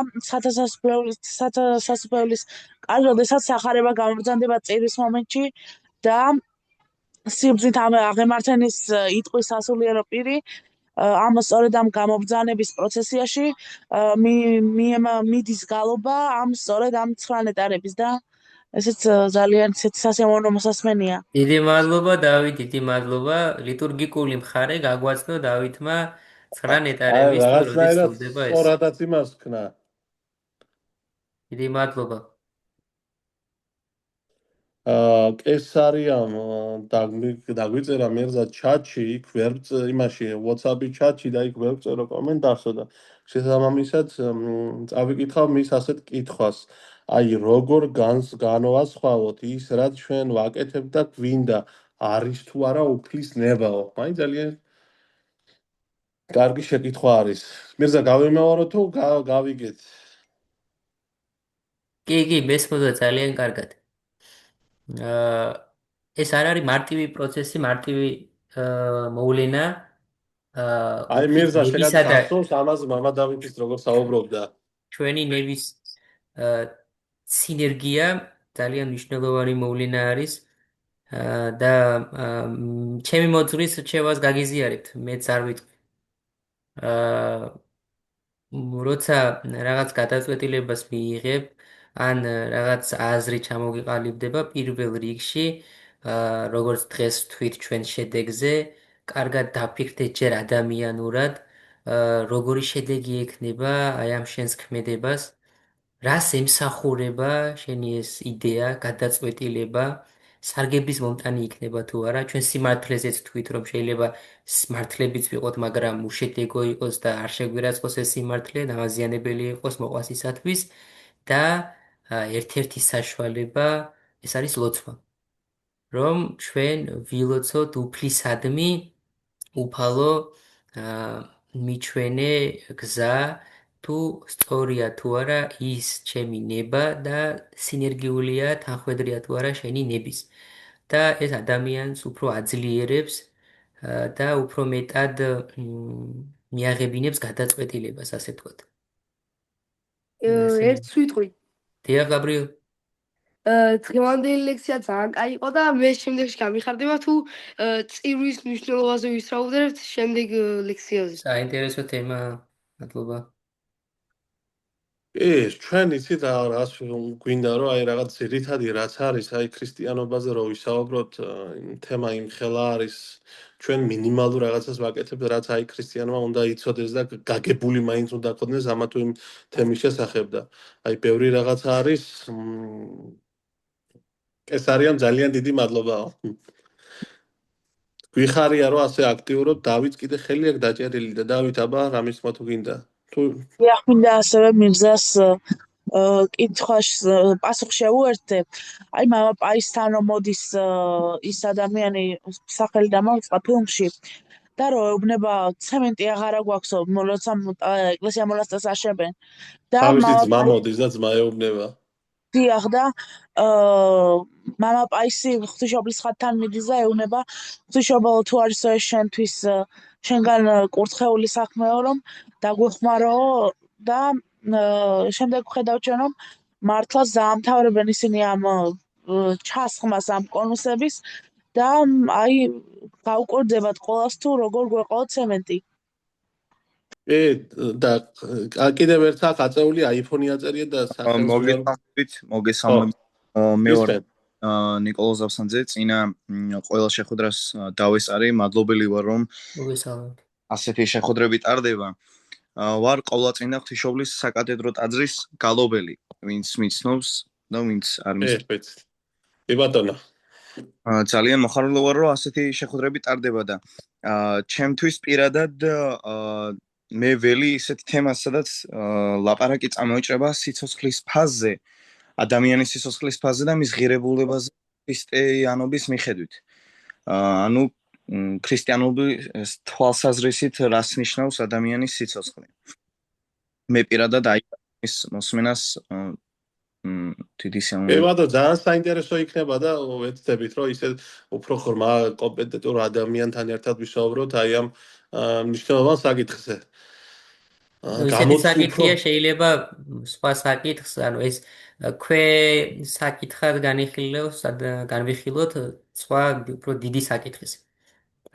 სათასასწრებლის კარი, როდესაც სახარება გამბრძანდება წირვის მომენტში და სიბრძნით აღემართენის იტყვის სასულიერო პირი ამ სწორედ ამ გამობრძანების პროცესიაში მიდის გალობა ამ სწორედ ამ 9 ნეტარების და ესეც ძალიან სასიამოვნო მოსასმენია. დიდი მადლობა დავით, დიდი მადლობა. ლიტურგიკული მხარე გაგვაცნო დავითმა 9 ნეტარების თუ როდის სრულდება ეს. სწორადაც იმას ქნა. დიდი მადლობა. კესარიამ დაგვიწერა მერზა ჩატში, იქ ვერ იმაში WhatsApp-ი ჩატში და იქ ვერ წერო კომენტარსო და შესაბამისად წავიკითხავ მის ასეთ კითხვას. აი როგორ განვასხვაოთ ის რაც ჩვენ ვაკეთებთ და გვინდა არის თუ არა უფლის ნებაო. აი ძალიან კარგი შეკითხვა არის. მერზა გავიმეორო თუ გავიგეთ? კი, მესმოდა ძალიან კარგად. ეს არ არის მარტივი პროცესი, მარტივი მოვლენა. აი მერზა შეგახსოვს ამას მამა დავითის როგორ საუბრობდა. ჩვენი ნევის სინერგია ძალიან მნიშვნელოვანი მოვლენა არის და ჩემი მოძღვრის რჩევას გაგიზიარებთ, მეც არ ვიტყვი. როცა რაღაც გადაწყვეტილებას მიიღებ, ან რაღაც აზრი ჩამოგიყალიბდება პირველ რიგში, როგორც დღეს ვთქვით ჩვენ შედეგზე, კარგად დაფიქრდეთ ჯერ ადამიანურად, როგორი შედეგი ექნება აი ამ შენს ქმედებას, რას ემსახურება შენი ეს იდეა, გადაწყვეტილება, სარგების მომტანი იქნება თუ არა, ჩვენ სიმართლეზეც ვთქვით, რომ შეიძლება მართლებიც ვიყოთ, მაგრამ უშედეგო იყოს და არ შეგვირაცხოს ეს სიმართლე, დამაზიანებელი იყოს მოყვასისათვის და ერთ-ერთი საშუალება ეს არის ლოცვა. რომ ჩვენ ვილოცოთ უფლისადმი უფალო მიჩვენე გზა თუ სწორია თუ არა ის ჩემი ნება და სინერგიულია თანხვედრია თუ არა შენი ნების. და ეს ადამიანს უფრო აძლიერებს და უფრო მეტად მიაღებინებს გადაწყვეტილებას, ასე ვთქვათ. ერთ სიტყვით. დიახ, გაბრიელ. დღევანდელი ლექცია ძალიან კაი იყო და მე შემდეგში გამიხარდება თუ წირვის მნიშვნელობაზე ვისაუბრებთ შემდეგ ლექციაზე. საინტერესო თემა, მადლობა. ჩვენ იცით რაღაც გვინდა რომ აი რაღაც ძირითადი რაც არის აი ქრისტიანობაზე რომ ვისაუბროთ თემა იმ ხელა არის ჩვენ მინიმალურ რაღაცას ვაკეთებთ რაც აი ქრისტიანობა უნდა იცოდეს და გაგებული მაინც უნდა ქონდეს ამა თუ იმ თემის შესახებ და აი ბევრი რაღაცა არის კესარიამ ძალიან დიდი მადლობა. გვიხარია რომ ასე აქტიურობ დავით კიდე ხელი აქვს დაჭერილი და დავით აბა რამის მოთუ გინდა თუ მინდა ასევე მირზას კითხვას პასუხ შეუერთდე. აი მამა პაისთან მოდის ის ადამიანი სახელი დამავიწყდა ფილმში და რომ ეუბნება ცემენტი აღარა გვაქვსო როცა ეკლესია მონასტერს აშენებენ და თავისი ძმა მოდის და ძმა ეუბნება. დიახ და მამა პაისი ღვთისმშობლის ხატთან მიდის და ეუბნება ღვთისმშობლო თუ არისო ეს შენთვის შენგან კურთხეული საქმეო რომ დაგვეხმარო და შემდეგ ვხედავ ჩვენ რომ მართლაც დაამთავრებენ ისინი ამ ჩასხმას ამ კონუსების და აი გავუკორდებათ ყოველს თუ როგორ გვეყო ცემენტი. და კიდევ ერთ აქ აწეული iPhone-ი აწერია და მოგესალმებით მე ვარ ნიკოლოზ ზავსანძე წინა ყველა შეხვედრას დავესწარი მადლობელი ვარ რომ მოგესალმებით ასეთი შეხვედრები ტარდება ვარ ყოვლადწმინდა ღვთისმშობლის საკათედრო ტაძრის გალობელი, ვინც მიცნობს და ვინც არ მიცნობს. ვიცი. კი ბატონო. ძალიან მოხარულო ვარ, რომ ასეთი შეხვედრები ტარდება და ჩემთვის პირადად მე ველი ისეთ თემას, სადაც ლაპარაკი წამოიჭრება სიცოცხლის ფაზზე, ადამიანის სიცოცხლის ფაზზე და მის ღირებულებაზე ქრისტიანობის მიხედვით. ანუ ქრისტიანობის თვალსაზრისით რას ნიშნავს ადამიანის სიცოცხლე. მე პირადად ის მოსმენას დიდი კი ბატონო, ძალიან საინტერესო იქნება და ვეცდებით, რომ ისე უფრო ღრმა კომპეტენტურ ადამიანთან ერთად ვისაუბროთ აი ამ მნიშვნელოვან საკითხზე. ისეთი საკითხია შეიძლება სხვა საკითხს, ანუ ეს ქვე საკითხად განვიხილოთ სხვა უფრო დიდი საკითხის.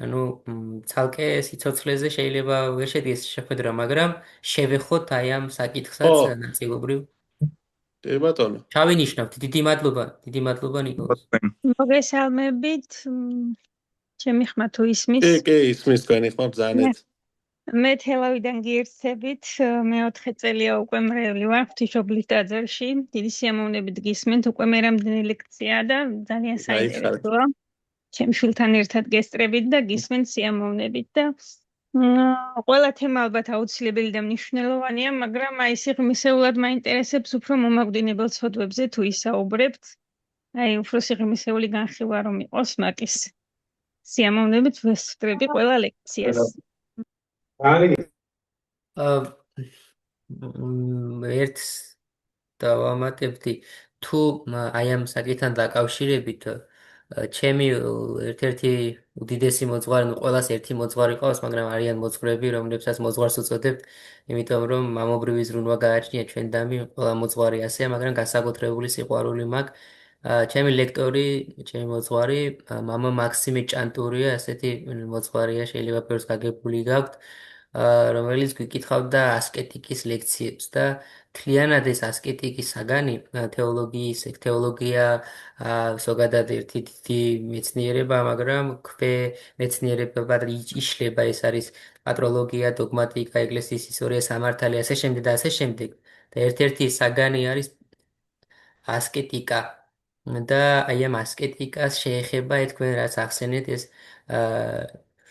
ანუ ცალკე სიცოცხლეზე შეიძლება ვერ შედგეს შეხვედრა, მაგრამ შევეხოთ აი ამ საკითხსაც ნაწილობრივ. კი ბატონო. ჩავინიშნავთ. დიდი მადლობა ნიკოლოზ. მოგესალმებით. ჩემი ხმა თუ ისმის? კი, ისმის თქვენი ხმა ბრძანეთ. მე თელავიდან გიერთებით, მე 4 წელია უკვე მრევლი ვარ ღვთისმშობლის ტაძარში. დიდი სიამოვნებით გისმენთ, უკვე მე რამდენი ლექცია და ძალიან საინტერესოა. ჩემ შვილთან ერთად გესწრებით და გისმენთ სიამოვნებით და ყველა თემა ალბათ აუცილებელი და მნიშვნელოვანია, მაგრამ აი სიღრმისეულად მაინტერესებს უფრო მომაკვდინებელ ცოდვებზე თუ ისაუბრებთ. აი უფრო სიღრმისეული განხილვა რომ იყოს მაკის. სიამოვნებით ვესწრები ყველა ლექციას. ერთს დავამატებდი თუ აი ამ საკითხთან დაკავშირებით ჩემი ერთ-ერთი უდიდესი მოძღვარი, ну ყველას ერთი მოძღვარი ყავს, მაგრამ არიან მოძღვრები, რომლებსაც მოძღვარს უწოდებთ, იმიტომ რომ მამობრივი ზრუნვა გააჩნია ჩვენ დამი, ყველა მოძღვარი ასეა, მაგრამ განსაკუთრებული სიყვარული მაქვს. ჩემი ლექტორი, ჩემი მოძღვარი, მამა მაქსიმე ჭანტურია, ასეთი მოძღვარია, შეიძლება ბევრს გაგებული გაქვთ, რომელიც გვიკითხავდა ასკეტიკის ლექციებს და თლიანად ეს ასკეტიკის საგანი, თეოლოგია, ზოგადად ერთი დიდი მეცნიერება, მაგრამ ქვე მეცნიერებად იშლება, ეს არის პატროლოგია, დოგმატიკა, ეკლესიის ისტორია, სამართალი, ასე შემდეგ და ასე შემდეგ. და ერთ-ერთი საგანი არის ასკეტიკა. და აი ამ ასკეტიკას შეეხება თქვენ რაც ახსენეთ ეს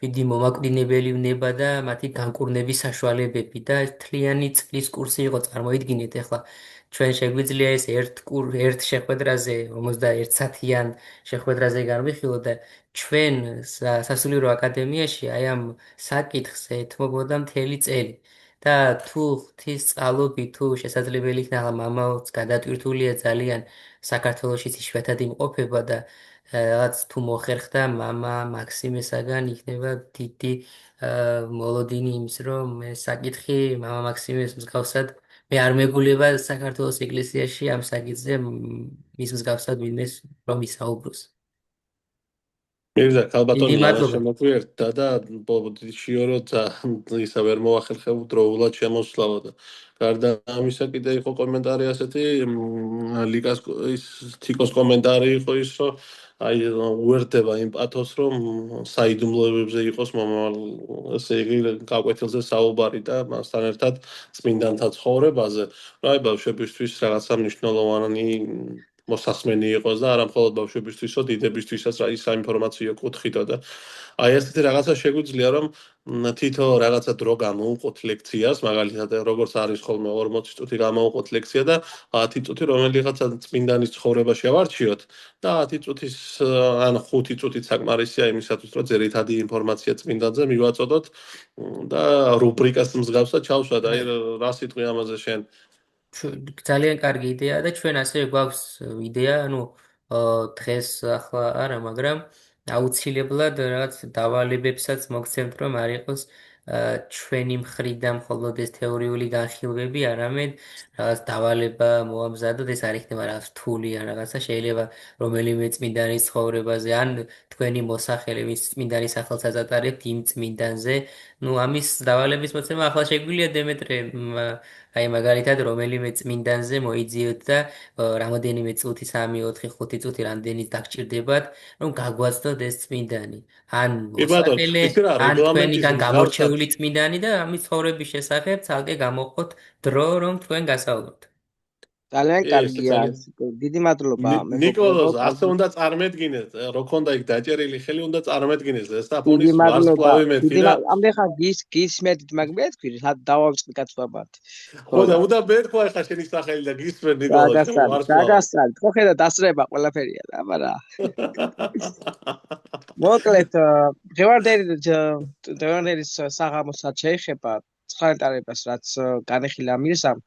დიდი მომაკვდინებელი ვნება და მათი განკურნების საშუალებები და თლიანი წლის კურსი იყო, წარმოიდგინეთ ახლა ჩვენ შეგვიძლია ეს ერთ შეხვედრაზე 51 საათიან შეხვედრაზე განვიხილოთ და ჩვენ სასულიერო აკადემიაში აი ამ საკითხს ეთმობოდა მთელი წელი და თუ ღვთისწყალობით თუ შესაძლებელი იქნა მამაოც გადატვირთულია ძალიან საქართველოშიც იშვიათად იმყოფება და რაღაც თუ მოხერხდა მამა მაქსიმესაგან იქნება დიდი მოლოდინი იმის რომ ეს საკითხი მამა მაქსიმეს მსგავსად მე არ მეგულება საქართველოს ეკლესიაში ამ საკითხზე მის მსგავსად ვინმეს რომ ისაუბროს. მირზა ქალბატონი შემოგვიერთა და ბოდიშიოროთ ისა ვერ მოახერხებ დროულად შემოსვლაო და გარდა ამისა კიდე იყო კომენტარი ასეთი ლიკას ის თიკოს კომენტარი იყო ის რომ აი უერთდება იმ პათოს რომ საიდუმლოებებზე იყოს მომავალ ესე იგი გაკვეთილზე საუბარი და მასთან ერთად წმინდანთა ცხოვრებაზე რა ბავშვებისთვის რაღაცა მნიშვნელოვანი მოსახსმენი იყოს და არა მხოლოდ ბავშვებისთვისო, დიდებისთვისაც რა ის საინფორმაციო კუთხითო და აი ესეთი რაღაცა შეგვიძლია რომ თითო რაღაცა დრო გამოვუყოთ ლექციას, მაგალითად როგორც არის ხოლმე 40 წუთი გამოვუყოთ ლექცია და 10 წუთი რომელიღაცა წმინდანის ცხოვრებაში ავარჩიოთ და 10 წუთის ან 5 წუთით საკმარისია იმისათვის რომ ძირითადი ინფორმაცია წმინდანზე მივაწოდოთ და რუბრიკას მსგავსად ჩავშვათ, აი რა სიტყვი ამაზე შენ ძალიან კარგი იდეაა და ჩვენ ასე გვაქვს იდეა, ანუ დღეს ახლა არა, მაგრამ აუცილებლად რაღაც დავალებებსაც მოგცემთ, რომ არ იყოს ჩვენი მხრიდან მხოლოდ ეს თეორიული განხილვები, არამედ რაღაც დავალება მოამზადოთ, ეს არ იქნება რაღაც რთული ან რაღაცა, შეიძლება რომელიმე წმინდანის ცხოვრებაზე ან თქვენი მოსახელე, ვის წმინდანის სახელს აწატარებთ იმ წმინდანზე, ну ამის დავალების მოცემა ახლა შეგვიძლია დემეტრე აი მაგალითად რომელიმე წმინდანზე მოიძიოთ და რამოდენიმე წუთი 3, 4, 5 წუთი რამდენი დაგჭირდებათ რომ გაგვაცდოთ ეს წმინდანი ან მოსახელე ან თქვენიდან გამორჩეულ მორიული წმინდანი და ამის ცხოვრების შესახებ ცალკე გამოხოთ დრო, რომ თქვენ გასაუბროთ. ძალიან ეს კარგია. ძალიან დიდი მადლობა. ნიკოლოზ, ასე უნდა წარმოედგინეთ, რო ქონდა იქ დაჭერილი ხელი, უნდა წარმოედგინეს ეს და დიდი ფონის მადლობა. ვარსკვლავი მეთქი და ამდენ ხარ გისმენთ, მაგრამ მეთქვი, დავავიწყდი კაცობად. ხო და უნდა მეთქვა ახლა შენი სახელი და გისმენ ნიკოლოზ, ვარსკვლავი. დაგასწრებით. ხო ხედა დასწრება ყველაფერია და, მაგრამ მოკლედ დღევანდელის საღამოსაც შეეხება 9 ტარებას, რაც განეხილა მირსამ.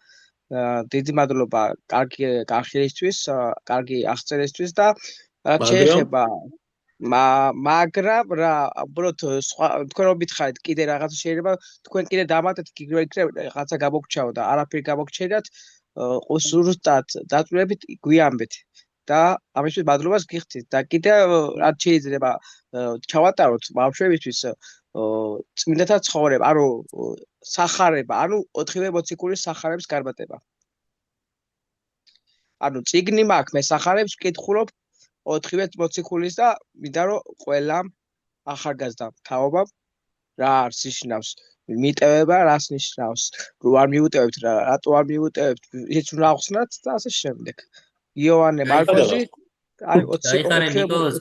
დიდი მადლობა კარგი ხილისთვის, კარგი აღწერისთვის და შეეხება მაგრამ რა უბრალოდ თქვენ რომ მითხარით კიდე რაღაცა შეიძლება თქვენ კიდე დამატეთ რაღაცა გამოგჩაო და არაფერი გამოგჩენიათ ზუსტად დაწვრილებით გვიამბეთ და ამისთვის მადლობას გიხდით და კიდე რაც შეიძლება ჩავატაროთ ბავშვებისთვის წმინდათა ცხოვრება, ანუ სახარება, ანუ 4-ვე მოციქულის სახარების გარბატება. ანუ წიგნი მაქვს, მე სახარებს ვკითხულობ 4-ვე მოციქულის და მინდა რომ ყველამ ახალგაზრდა თაობამ რა არის ნიშნავს მიტევება, რას ნიშნავს, რო არ მიუტევებთ, რატო არ მიუტევებთ, ის უნდა ახსნათ და ასე შემდეგ. იოანე მარკოზი აი ნიკოლოზ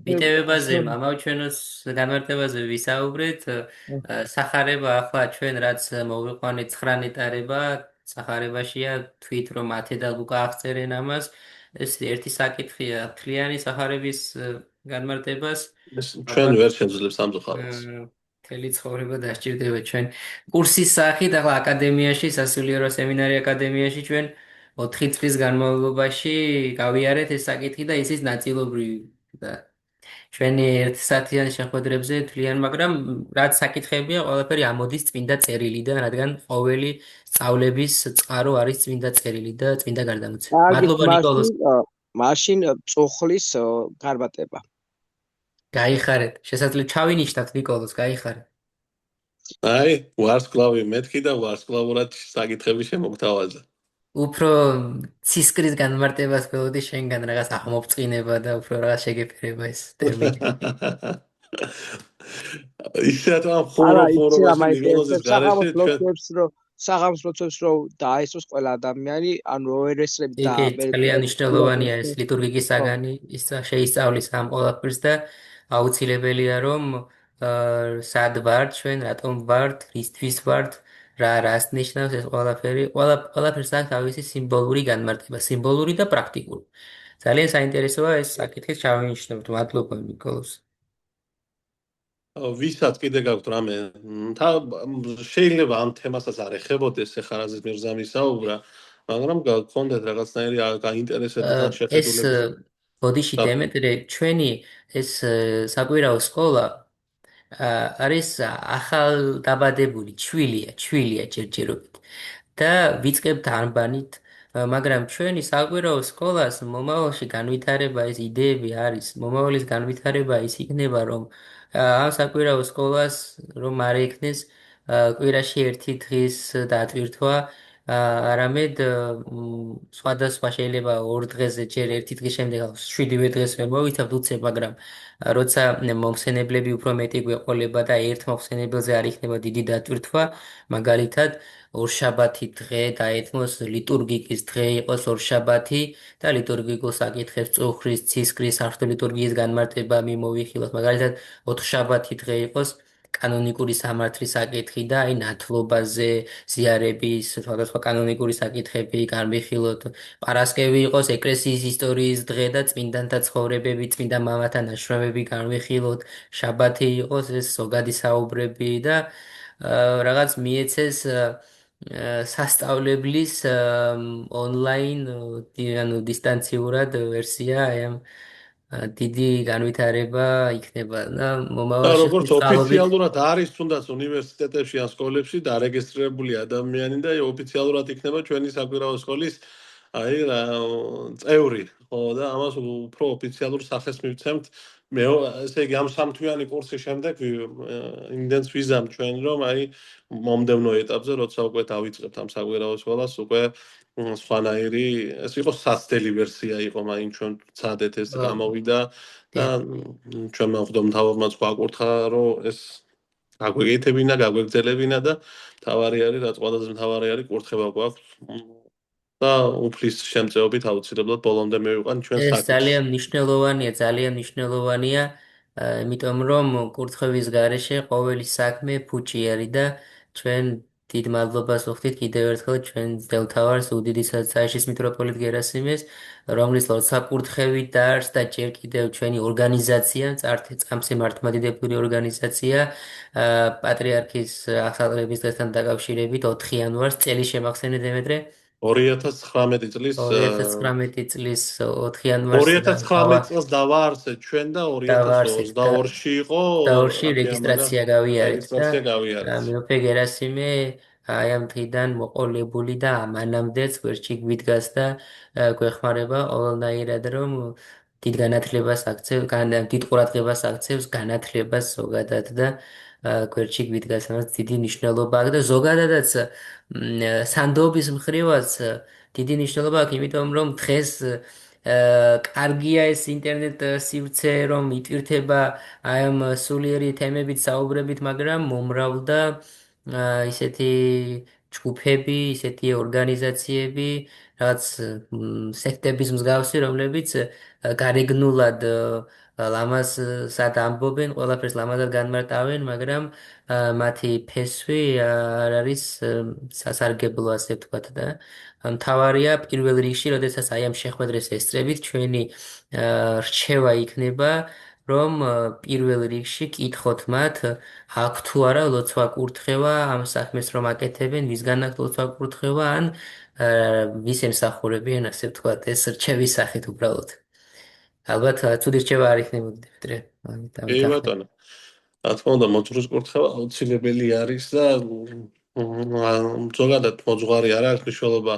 მიტევებაზე, მამაჩვენოს განმარტებაზე ვისაუბრეთ. სახარება ახლა ჩვენ რაც მოვიყვანეთ 9 ნეტარება, სახარებაშია თვით რომ ათედალ უკვე აღწერენ ამას. ეს ერთი საკითხია მთლიანი სახარების განმარტებას. ჩვენ ვერ შეძლებს ამძოხარებას. მთელი ცხოვრება დასჭირდება ჩვენ კურსის სახით ახლა აკადემიაში, სასულიერო სემინარი აკადემიაში ჩვენ 4 წლის განმავლობაში გავიარეთ ეს საკითხი და ისიც ნაწილობრივი და ჩვენი ერთ საათიან შეხვედრებზე თვლიან, მაგრამ რაც საკითხებია, ყველაფერი ამოდის წმინდა წერილიდან, რადგან ყოველი სწავლების წყარო არის წმინდა წერილი და წმინდა გარდამოცება. მადლობა ნიკოლოზ. მაშინ წუხლის გარბატება. გაიხარეთ. შესაძლოა ჩავინიშნათ ნიკოლოზ, გაიხარეთ. აი, ვარსკვლავი მეთქი და ვარსკვლავურად საკითხები შემოგთავაზა. უფრო ცისკრის განმარტებას ველოდი შენგან რაღაც აღმოფწყინება და უფრო რაღაც შეგეფერება ეს ტერმინი. ისეთ ამ ხოროფორობაში ნიკოლოზის გარეშე საღამოს ლოცვებს რო დაესწროს ყველა ადამიანი, ანუ ოერესრები და ძალიან მნიშვნელოვანია ეს ლიტურგიკის საგანი, ის შეისწავლის ამ ყველაფერს და აუცილებელია რომ სად ვართ ჩვენ, რატომ ვართ, რისთვის ვართ, რას ნიშნავს ეს ყველაფერს აქვს თავისი სიმბოლური განმარტება, სიმბოლური და პრაქტიკული. ძალიან საინტერესოა ეს საკითხი ჩავინიშნოთ. მადლობა ნიკოლოზ. ვისაც კიდე გაქვთ რამე, შეიძლება ამ თემასაც არ ეხებოდეს, ეხლა რაზეც მირზამი საუბრა, მაგრამ გქონდეთ რაღაცნაირი გაინტერესებთან შეხედულებით. ეს ბოდიში დემეტრე ჩვენი ეს საკვირაო სკოლა არის ახალდაბადებული, ჩვილია ჯერჯერობით და ვიწყებთ ანბანით, მაგრამ ჩვენი საკვირაო სკოლას მომავალში განვითარება ეს იდეები არის, მომავლის განვითარება ის იქნება, რომ ამ საკვირაო სკოლას რომ არ ექნეს კვირაში ერთი დღის დატვირთვა, არამედ სხვადასხვა შეიძლება 2 დღეზე ჯერ ერთი დღის შემდეგ 7-ვე დღეს ვერ მოვითავთ უცებ, მაგრამ როცა მომხსენებლები უფრო მეტი გვეყოლება და ერთ მომხსენებელზე არ იქნება დიდი დატვირთვა, მაგალითად ორშაბათი დღე დაეთმოს ლიტურგიკის დღე იყოს ორშაბათი და ლიტურგიკულ საკითხებს წუხრის, ცისკრის, საერთო ლიტურგიის განმარტება მიმოვიხილოთ, მაგალითად 4შაბათი დღე იყოს კანონიკური სამართლის საკითხი და აი ნათლობაზე, ზიარების, სხვადასხვა კანონიკური საკითხები განვიხილოთ. პარასკევი იყოს ეკლესიის ისტორიის დღე და წმინდანთა ცხოვრებები, წმინდა მამათა ნაშრომები განვიხილოთ. შაბათი იყოს ეს ზოგადი საუბრები და რაღაც მიეცეს სასწავლებლის ონლაინ, ანუ დისტანციურად ვერსია აი ამ დიდი განვითარება იქნება და მომავალში როგორც ოფიციალურად არის თუნდაც უნივერსიტეტებში ან სკოლებში დარეგისტრირებული ადამიანი და ოფიციალურად იქნება ჩვენი საკვირაო სკოლის აი წევრი, ხო და ამას უფრო ოფიციალურ სახეს მივცემთ. მე ესე იგი ამ სამთვიანი კურსის შემდეგ იმდენს ვიზამ ჩვენ რომ აი მომდევნო ეტაპზე როცა უკვე დავიწყებთ ამ საკვირაო სკოლას უკვე სხვანაირი ეს იყო სასწრაფო ვერსია იყო მაინ ჩვენ ცადეთ ეს გამოვიდა და ჩვენმა მღვდელმთავრობმაც გვაკურთხა რომ ეს გაგვეკეთებინა, გაგვეგზელებინა და თავარი არის, რაც ყველაზე მთავარი არის, კურთხება გვაქვს და უფლის შემწეობით აუცილებლად ბოლომდე მივიყვან ჩვენ ეს საქმეს. ძალიან მნიშვნელოვანია, იმიტომ რომ კურთხევის გარეშე ყოველი საქმე ფუჭი არის და ჩვენ დიდ მადლობას ვუხდით კიდევ ერთხელ ჩვენ მღვდელმთავარს უდიდესად საერთაშორის მიტროპოლიტ გერასიმეს, რომლის ლოცვა-კურთხევით დაარსდა და ჯერ კიდევ ჩვენი ორგანიზაცია, წამსი მართლმადიდებლური ორგანიზაცია, პატრიარქის აღსაყრების დღესთან დაკავშირებით 4 იანვარს წელი შემახსენე დემეტრე 2019 წლის 2019 წლის 4 იანვარს 2019 წელს დავაარსეთ ჩვენ და 2022-ში იყო რეგისტრაცია გავიარეთ და რეგისტრაცია გავიარეთ. მეფე გერასიმე აი ამ დღიდან მოყოლებული და ამანამდეც გვერდში გვიდგას და გვეხმარება ყოველნაირად რომ დიდ განათლებას აქცევს, დიდ ყურადღებას აქცევს განათლებას ზოგადად და გვერდში გვიდგას, ამას დიდი მნიშვნელობა აქვს და ზოგადადაც სანდოობის მხრივაც დიდი მნიშვნელობა აქვს, იმიტომ რომ დღეს კარგია ეს ინტერნეტ სივრცე, რომ იტვირთება აი ამ სულიერი თემებით საუბრებით, მაგრამ მომრავლდა ისეთი ჯგუფები, ისეთი ორგანიზაციები, რაც სექტების მსგავსი, რომლებიც გარეგნულად ლამაზად ამბობენ, ყველაფერს ლამაზად განმარტავენ, მაგრამ მათი ფესვი არ არის სასარგებლო, ასე ვთქვათ და მთავარია პირველ რიგში, როდესაც აი ამ შეხვედრას ესწრებით, ჩვენი რჩევა იქნება, რომ პირველ რიგში კითხოთ მათ, აქვს თუ არა ლოცვა-კურთხევა, ამ საქმეს რომ აკეთებენ, ვისგან აქვს ლოცვა-კურთხევა, ან ვის ემსახურებიან, ასე ვთქვათ, ეს რჩევის სახით უბრალოდ. ალბათ ცუდი რჩევა არ იქნებოდა დემეტრე. კი ბატონო. რა თქმა უნდა, მოძღვრის კურთხევა აუცილებელი არის და ზოგადად მოძღვარი არ აქვს მნიშვნელობა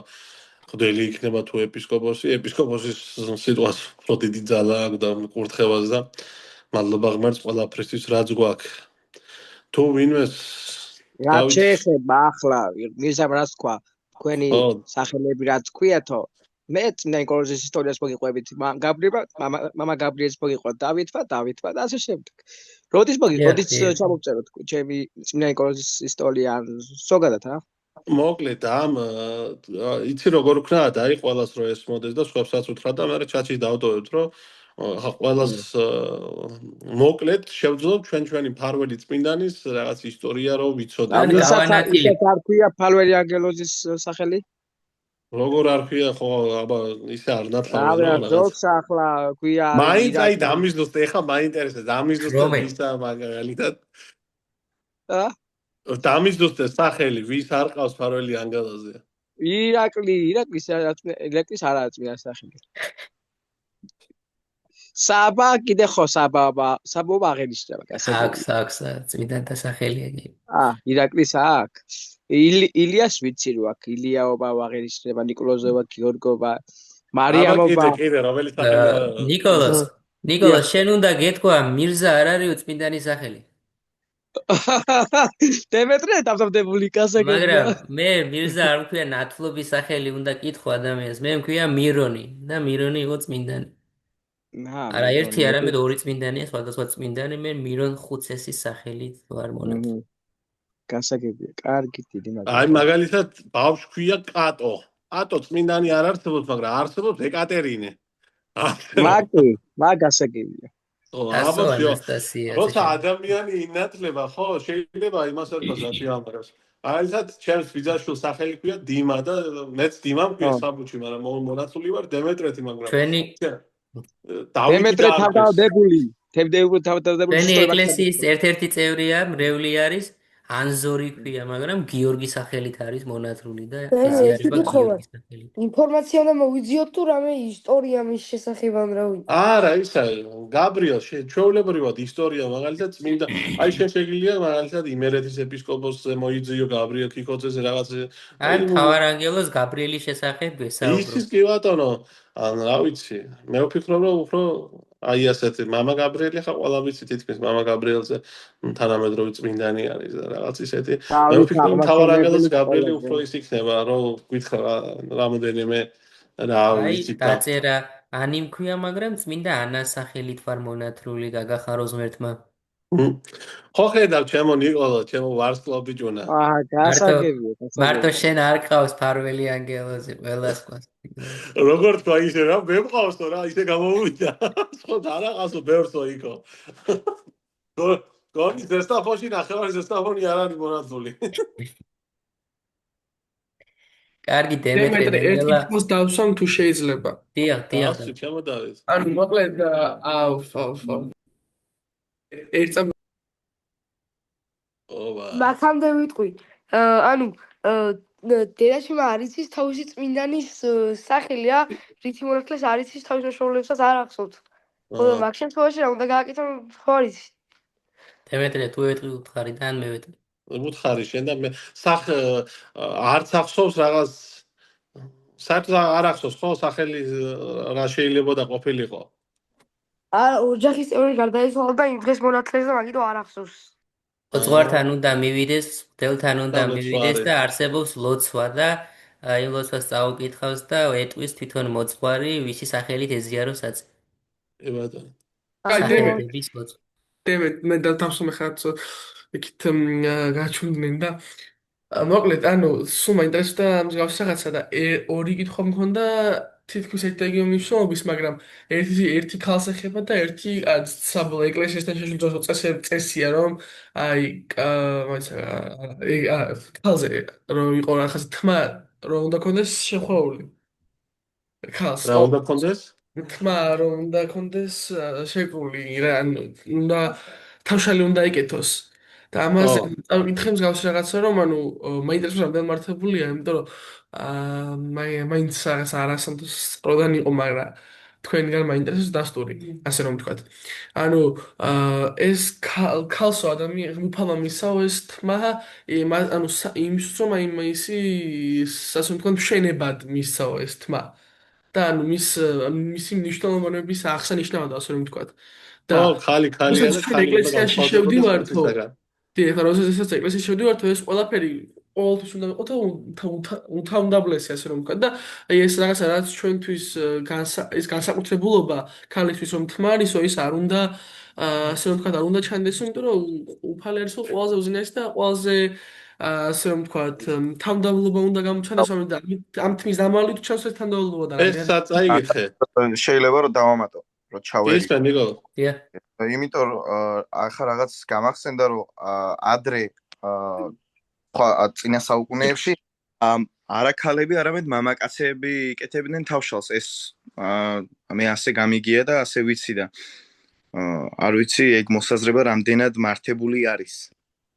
ხდელი იქნება თუ ეპისკოპოსი. ეპისკოპოსის სიტყვას უფრო დიდი ძალა აქვს და კურთხევას და მადლობა ღმერთს ყველაფრისთვის რაც გვაქვს. თუ ვინმეს რაც შეეხება ახლა მისამ რას თქვა თქვენი სახელები რაც ქვიათო მე წინა ნიკოლოზის ისტორიას მოგიყვებით მამა გაბრიელის მოგიყვეთ დავითმა და ასე შემდეგ როდის მოგიყვეთ ჩამოვწეროთ ჩემი წინა ნიკოლოზის ისტორია ზოგადად მოკლედ ამ იცი როგორ ვქნა დაი ყველას რო ეს მოდეს და სხვებსაც უთხრა და მე ჩატში დავტოვებთ რომ ყველას მოკლედ შევძლოთ ჩვენი ფარველი წმინდანის რაღაც ისტორია რო ვიცოდეთ. ისეთ არ ქვია ფარველი აგელოზის სახელი? როგორ არ ქვია ხო აბა ისე არ ნათლავენ რა ზოგს ახლა ქვია მაინც აი დამიზნოთ ეხა მაინტერესებს დამიზნოთ ისა მაგალითად დამიზნოთ სახელი ვის არ ყავს ფარველი ანგელოზია? ირაკლის არ არის წმინდა სახელი. საბა კიდე ხო საბა აღენიშნება აქვს წმინდანთა სახელია კი ირაკლის აქვს ილიას ვიცი რო აქვს ილიაობა აღენიშნება ნიკოლოზოვა გიორგობა მარიამობა კიდე რომელი სახელი ნიკოლოზ შენ უნდა გეთქვა მირზა არ არისო წმინდანის სახელი დემეტრე დავდებული გასაგებია მაგრამ მე მირზა არ მქვია ნათლობის სახელი უნდა კითხო ადამიანს მე მქვია მირონი და მირონი იყო წმინდანი არა ერთი არამედ ორი წმინდანია სხვადასხვა წმინდანი მე მირონ ხუცესის სახელით ვარ მონათლი გასაგებია კარგი დიდი მადლობა აი მაგალითად ბავშვს ქვია კატო წმინდანი არ არსებობს მაგრამ არსებობს ეკატერინე მაგ გასაგებია როცა ადამიანი ინათლება ხო შეიძლება იმას არ გასათი ამას მაგალითად ჩემს ბიძაშვილ სახელი ქვია დიმა და მეც დიმა მქვია საბუჩი მაგრამ მონათლული ვარ დემეტრეთი მაგრამ ჩვენი დემეტრე თავდადებული ჩვენი ეკლესიის ერთ-ერთი წევრია მრევლი არის ანზორი ქვია მაგრამ გიორგის სახელით არის მონათლული და იზიარება გიორგის სახელით ინფორმაცია უნდა მოვიძიოთ თუ რამე ისტორია მის შესახებ ან რა ვიცი არა ისა გაბრიელ ჩვეულებრივად ისტორია მაგალითად წმინდა აი შეგვიძლია მაგალითად იმერეთის ეპისკოპოსზე მოიძიო გაბრიელ ქიქოძეზე რაღაც აი მთავარანგელოს გაბრიელის შესახებ ვესაუბრობ ის კი ბატონო ან რა ვიცი მე ვფიქრობ რომ უფრო აი ასეთი мама გაბრიელი ხა ყველა ვიცი თითქმის мама გაბრიელზე თანამედროვე წმინდანი არის და რაღაც ისეთი მე ვფიქრობ მთავარანგელოს გაბრიელი უფრო ის იქნება რომ გითხრა რამოდენიმე რა ვიცი დაწერა ანი მქვია მაგრამ წმინდა ანას სახელით ვარ მონათლული გაგახაროს ღმერთმა ხო ხედავ ჩემო ნიკოლო, ჩემო ვარსკვლავი ჭუნა. მარტო გასაგებია, მარტო გასაგებია. შენ არ ყავს ფარველი ანგელოზი, ყველას ყავს. როგორ თქვა ისე რა, მე მყავსო რა, ისე გამოვიდა. ხო დარაღასო ბევრსო იქო. გონი ზესტაფონში ნახევარი ზესტაფონი არ არის მონაცული. კარგი დემეტრე დემეტრე, ერთ ნელა. კითხვას დავსვამ თუ შეიძლება. დიახ. დასვი ჩემო დავით. ანუ მოკლედ აუ. ერთ წამ ობა. მაგამდე ვიტყვი. ანუ დედაშვილმა არის ის თავისი წმინდანის სახელი რა, რითი მონათლეს არის ის თავის მეშობლებსაც არ ახსოვთ. ხოლო მაგ შემთხვევაში რა უნდა გააკეთო ხო არის? დემეტრე თუ ეტყვი უთხარი და ან მე ვეტყვი. უთხარი შენ და მე არც ახსოვს რაღაც საერთოდ არ ახსოვს ხო სახელი რა შეიძლება და ყოფილიყო. ოჯახის წევრი გარდაიცვალა და იმ დღეს მონათლეს და მაგიტო არ ახსოვს. ოძღვართან უნდა მივიდეს, მდელთან უნდა და მივიდეს ლოცვა და არსებობს ლოცვა და იმ ლოცვას წაუკითხავს და ეტყვის თვითონ მოძღვარი, ვისი სახელით ეზიაროს აწი. კი ბატონო. კაი, დემეტრე. სახელების ლოცვა. დემეთ მე დავსვამე ხარ იქით გაჩვენდნენ და მოკლედ ანუ სულ მაინტერესდა მსგავს რაღაცა და ორი კითხვა მქონდა თითქმის ერთ რეგიონის მნიშვნელობის, მაგრამ ერთი ქალს ეხება და ერთი საბოლოო ეკლესიასთან შეშლილ წესია რომ აი ქალზე რომ იყო რაღაც თმა რომ უნდა კონდეს შეხვეული ქალს რა უნდა კონდეს? თმა რომ უნდა კონდეს შეკრული რა ანუ უნდა თავშალი უნდა იკეთოს და ამაზე წავიკითხე მსგავს რაღაცა რომ ანუ მაინტერესებს რამდენ მართებულია იმიტომ რომ მაინც რაღაც არასანთოს პროდან იყო მაგრამ თქვენგან მაინტერესებს დასტური ასე რომ ვთქვათ ანუ ეს ქალსო ადამიანი უფალმა მისაო ეს თმა ანუ იმისთვის რომ აი ისი ასე რომ ვთქვათ მშენებად მისაო ეს თმა და ანუ მისი მნიშვნელობების აღსანიშნავად ასე რომ ვთქვათ და ხალი როდესაც და ჩვენ ხალი ეკლესიაში შევდივართო დიახ როდესაც ეკლესიაში შევდივართო ეს ყველაფერი ყოველთვის უნდა იყო და უთავდაბლესი ასე რომ ვთქვათ და აი ეს რაღაცა რაც ჩვენთვის ეს განსაკუთრებულობა ქალისთვის რომ თმარისო ის არ უნდა ასე რომ ვთქვათ არ უნდა ჩანდესო იმიტომ რომ უფალი არის ყველაზე უზენაესი და ყველაზე ასე რომ ვთქვათ თავდაბლობა უნდა გამოჩნდეს ამ თმის დამალით ჩანს ეს თავდაბლობა და ეს წაიგიხე შეიძლება რომ დავამატო რომ ჩავერი ის ნიკო დიახ იმიტომ რომ ახლა რაღაც გამახსენდა რომ ადრე წინა საუკუნეებში არაქალები არამედ მამაკაცები იკეთებდნენ თავშალს ეს მე ასე გამიგია და ასე ვიცი და არ ვიცი ეგ მოსაზრება რამდენად მართებული არის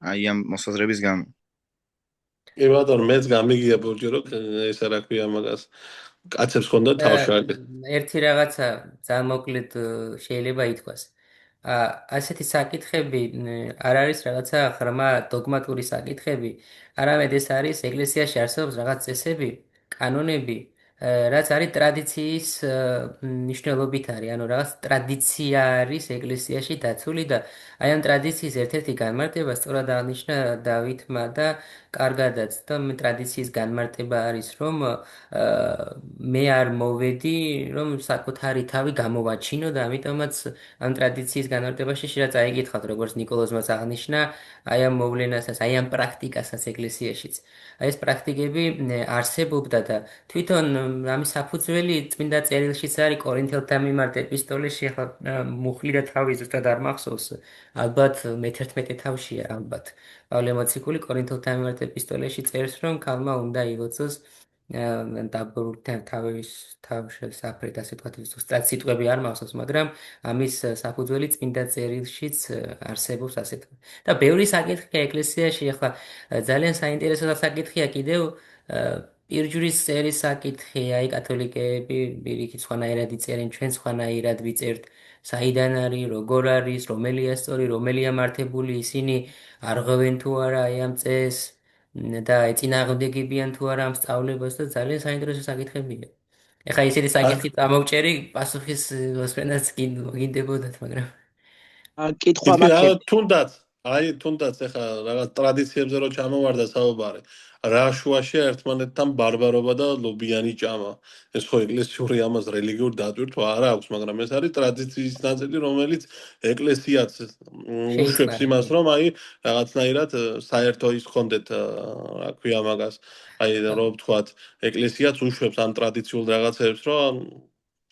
აი ამ მოსაზრების გამო კი ბატონო მეც გამიგია ბურჯი რომ ეს რა ქვია მაგას კაცებს ხონდა თავშალი ერთი რაღაცა ძალიან მოკლედ შეიძლება ითქვას ასეთი საკითხები არ არის რაღაცა ღრმა დოგმატური საკითხები არამედ ეს არის ეკლესიაში არსებობს რაღაც წესები კანონები რაც არის ტრადიციის მნიშვნელობით არის ანუ რაღაც ტრადიცია არის ეკლესიაში დაცული და აი ამ ტრადიციის ერთ-ერთი განმარტება სწორად აღნიშნა დავითმა და კარგადაც და მე ტრადიციის განმარტება არის რომ მე არ მოვედი რომ საკუთარი თავი გამოვაჩინო და ამიტომაც ამ ტრადიციის განმარტებაში შეიძლება წაიკითხავთ როგორც ნიკოლოზმაც აღნიშნა აი ამ მოვლენასაც აი ამ პრაქტიკასაც ეკლესიაშიც აი ეს პრაქტიკები არსებობდა და თვითონ ამის საფუძველი წმინდა წერილშიც არის კორინთელთა მიმართ ეპისტოლეში ახლა მუხლი და თავი ზუსტად არ მახსოვს ალბათ მე-11 თავშია ალბათ პავლე მოციქული კორინთელთა მიმართ ეპისტოლეში წერს რომ ქალმა უნდა ილოცოს დაბურული თავის საფრით ასე ვთქვათ ზუსტად სიტყვები არ მახსოვს მაგრამ ამის საფუძველი წმინდა წერილშიც არსებობს ასე და ბევრი საკითხია ეკლესიაში ახლა ძალიან საინტერესო საკითხია კიდევ პირჯვრის წერის საკითხი აი კათოლიკეები პირიქით სხვანაირად იწერენ ჩვენ სხვანაირად ვიწერთ საიდან არის როგორ არის რომელია სწორი რომელია მართებული ისინი არღვევენ თუ არა აი ამ წესს და ეწინააღმდეგებიან თუ არა ამ სწავლებას და ძალიან საინტერესო საკითხებია. ეხლა ისეთი საკითხი წამოვჭერი, პასუხის მოსმენაც გინდებოდათ, მაგრამ კითხვა მაქვს. თუნდაც აი თუნდაც ეხა რაღაც ტრადიციებზე რო ჩამოვარდა საუბარი, რა შუაშია ერთმანეთთან ბარბარობა და ლობიანი ჭამა. ეს ხო ეკლესიური ამას რელიგიურ დატვირთვა არ აქვს, მაგრამ ეს არის ტრადიციის ნაწილი, რომელიც ეკლესიაც უშვებს შეიწყნა. იმას, რომ აი რაღაცნაირად საერთო ის ხონდეთ, რა ქვია მაგას. აი რო ვთქვათ, ეკლესიაც უშვებს ამ ტრადიციულ რაღაცებს, რომ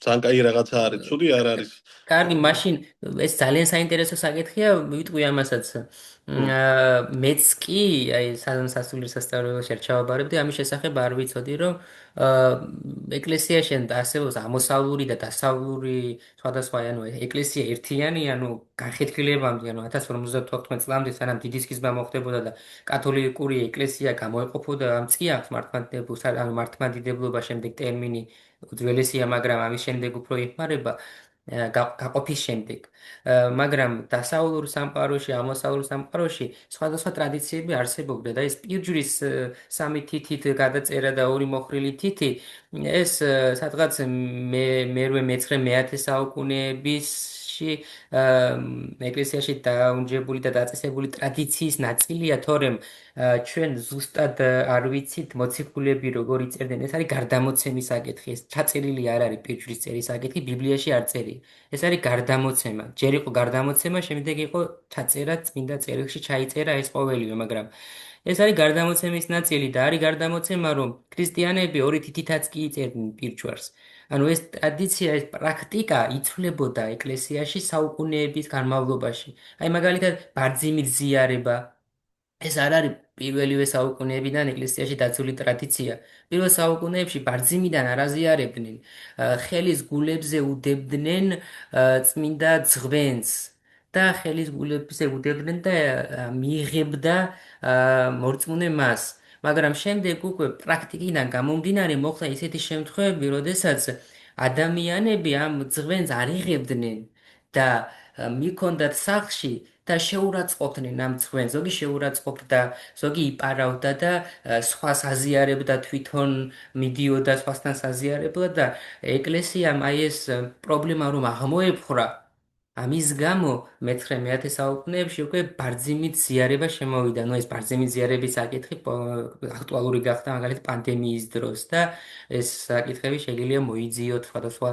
ძალიან კაი რაღაცა არის, ცუდი არ არის. კარგი, მაშინ ეს ძალიან საინტერესო საკითხია, ვიტყვი ამასაც. მეც კი, აი, სანამ სასულიერო სასწავლებელში არ ჩავაბარებდი, ამის შესახებ არ ვიცოდი, რომ ეკლესიაში არსებობს აღმოსავლური და დასავლური სხვადასხვა, ანუ ეკლესია ერთიანი, ანუ განხეთქილებამდე, ანუ 1054 წლამდე, სანამ დიდი სქიზმა მოხდებოდა და კათოლიკური ეკლესია გამოეყოფოდა ამ წიაღს მართლმადიდებლობა, შემდეგ ტერმინი უძველესია, მაგრამ ამის შემდეგ უფრო იხმარება გაყოფის შემდეგ. მაგრამ დასავლურ სამყაროში, აღმოსავლურ სამყაროში სხვადასხვა ტრადიციები არსებობდა და ეს პირჯვრის სამი თითით გადაწერა და ორი მოხრილი თითი ეს სადღაც მერვე მეცხრე მეათე საუკუნეებში ეკლესიაში დაუნჯებული და დაწესებული ტრადიციის ნაწილია, თორემ ჩვენ ზუსტად არ ვიცით მოციქულები როგორ იწერდნენ. ეს არის გარდამოცემის საკითხი. ეს ჩაწერილი არ არის პირჯვრის წერის საკითხი, ბიბლიაში არ წერია. ეს არის გარდამოცემა. ჯერ იყო გარდამოცემა, შემდეგ იყო ჩაწერა წმინდა წერილში ჩაიწერა ეს ყოველივე, მაგრამ ეს არის გარდამოცემის ნაწილი და არის გარდამოცემა, რომ ქრისტიანები ორი თითითაც კი იწერდნენ პირჯვარს. ანუ ეს ტრადიცია, ეს პრაქტიკა იცვლებოდა ეკლესიაში საუკუნეების განმავლობაში. აი მაგალითად, ბარძიმის ზიარება ეს არ არის პირველივე საუკუნეებიდან ეკლესიაში დაცული ტრადიცია. პირველ საუკუნეებში ბარძიმიდან არ აზიარებდნენ. ხელის გულებზე უდებდნენ წმინდა ძღვენს და ხელის გულებზე უდებდნენ და მიიღებდა მორწმუნე მას. მაგრამ შემდეგ უკვე პრაქტიკიდან გამომდინარე მოხდა ისეთი შემთხვევები, როდესაც ადამიანები ამ ძღვენს არ იღებდნენ და მიქონდათ სახლში და შეურაცხყოფდნენ ამ ძღვენს. ზოგი შეურაცხყოფდა, ზოგი იპარავდა და სხვას აზიარებდა, თვითონ მიდიოდა სხვასთან საზიარებლად და ეკლესიამ აი ეს პრობლემა რომ აღმოეფხვრა, ამის გამო მე-19 საუკუნეებში უკვე ბარძიმით ზიარება შემოვიდა. ნუ ეს ბარძიმით ზიარების საკითხი აქტუალური გახდა მაგალითად პანდემიის დროს და ეს საკითხები შეიძლება მოიძიოთ, სხვადასხვა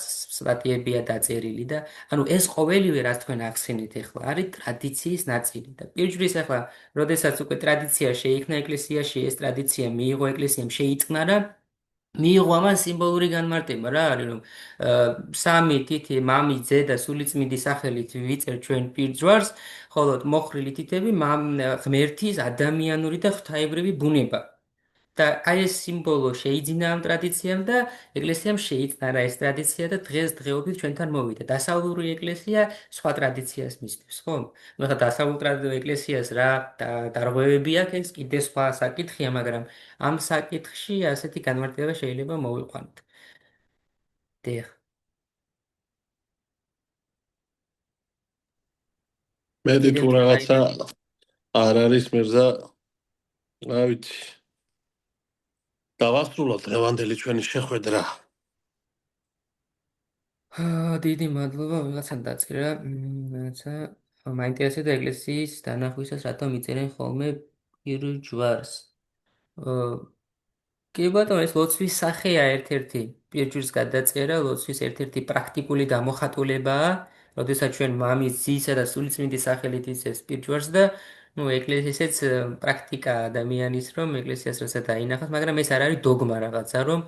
სტატიებია დაწერილი და ანუ ეს ყოველივე რაც თქვენ ახსენეთ ახლა არის ტრადიციის ნაწილი და პირჯვრის ახლა როდესაც უკვე ტრადიცია შეიქმნა ეკლესიაში, ეს ტრადიცია მიიღო ეკლესიამ შეიწყნარა, მიიღო ამან სიმბოლური განმარტება რა არის რომ სამი თითი მამი ძე და სულიწმინდი სახელით ვიწერ ჩვენ პირჯვარს, ხოლო მოხრილი თითები ღმერთის ადამიანური და ღვთაებრივი ბუნება. და აი ეს სიმბოლო შეიძინა ამ ტრადიციამ და ეკლესიამ შეიწყარა ეს ტრადიცია და დღესდღეობით ჩვენთან მოვიდა. დასავლური ეკლესია სხვა ტრადიციას მისდევს, ხო? ნუ ხა დასავლურ ეკლესიას რა დარღვევები აქვს, ეს კიდე სხვა საკითხია, მაგრამ ამ საკითხში ასეთი განმარტება შეიძლება მოვიყვანოთ. დიახ. მედი თუ რაღაცა არ არის მერზა, რა ვიცი. დავასრულოთ დღევანდელი ჩვენი შეხვედრა. დიდი მადლობა, ვიღაცამ დაწერა, რაცა მაინტერესებდა ეკლესიის დანახვისას რატომ იწერენ ხოლმე პირჯვარს. კი ბატონო, ეს ლოცვის სახეა ერთ-ერთი პირჯვრის გადაწერა, ლოცვის ერთ-ერთი პრაქტიკული გამოხატულებაა, როდესაც ჩვენ მამის, ძისა და სულიწმინდის სახელით იცეს პირჯვარს და ნუ ეკლესიასაც პრაქტიკა ადამიანის რომ ეკლესიას რაცა დაინახავს, მაგრამ ეს არ არის დოგმა რაღაცა, რომ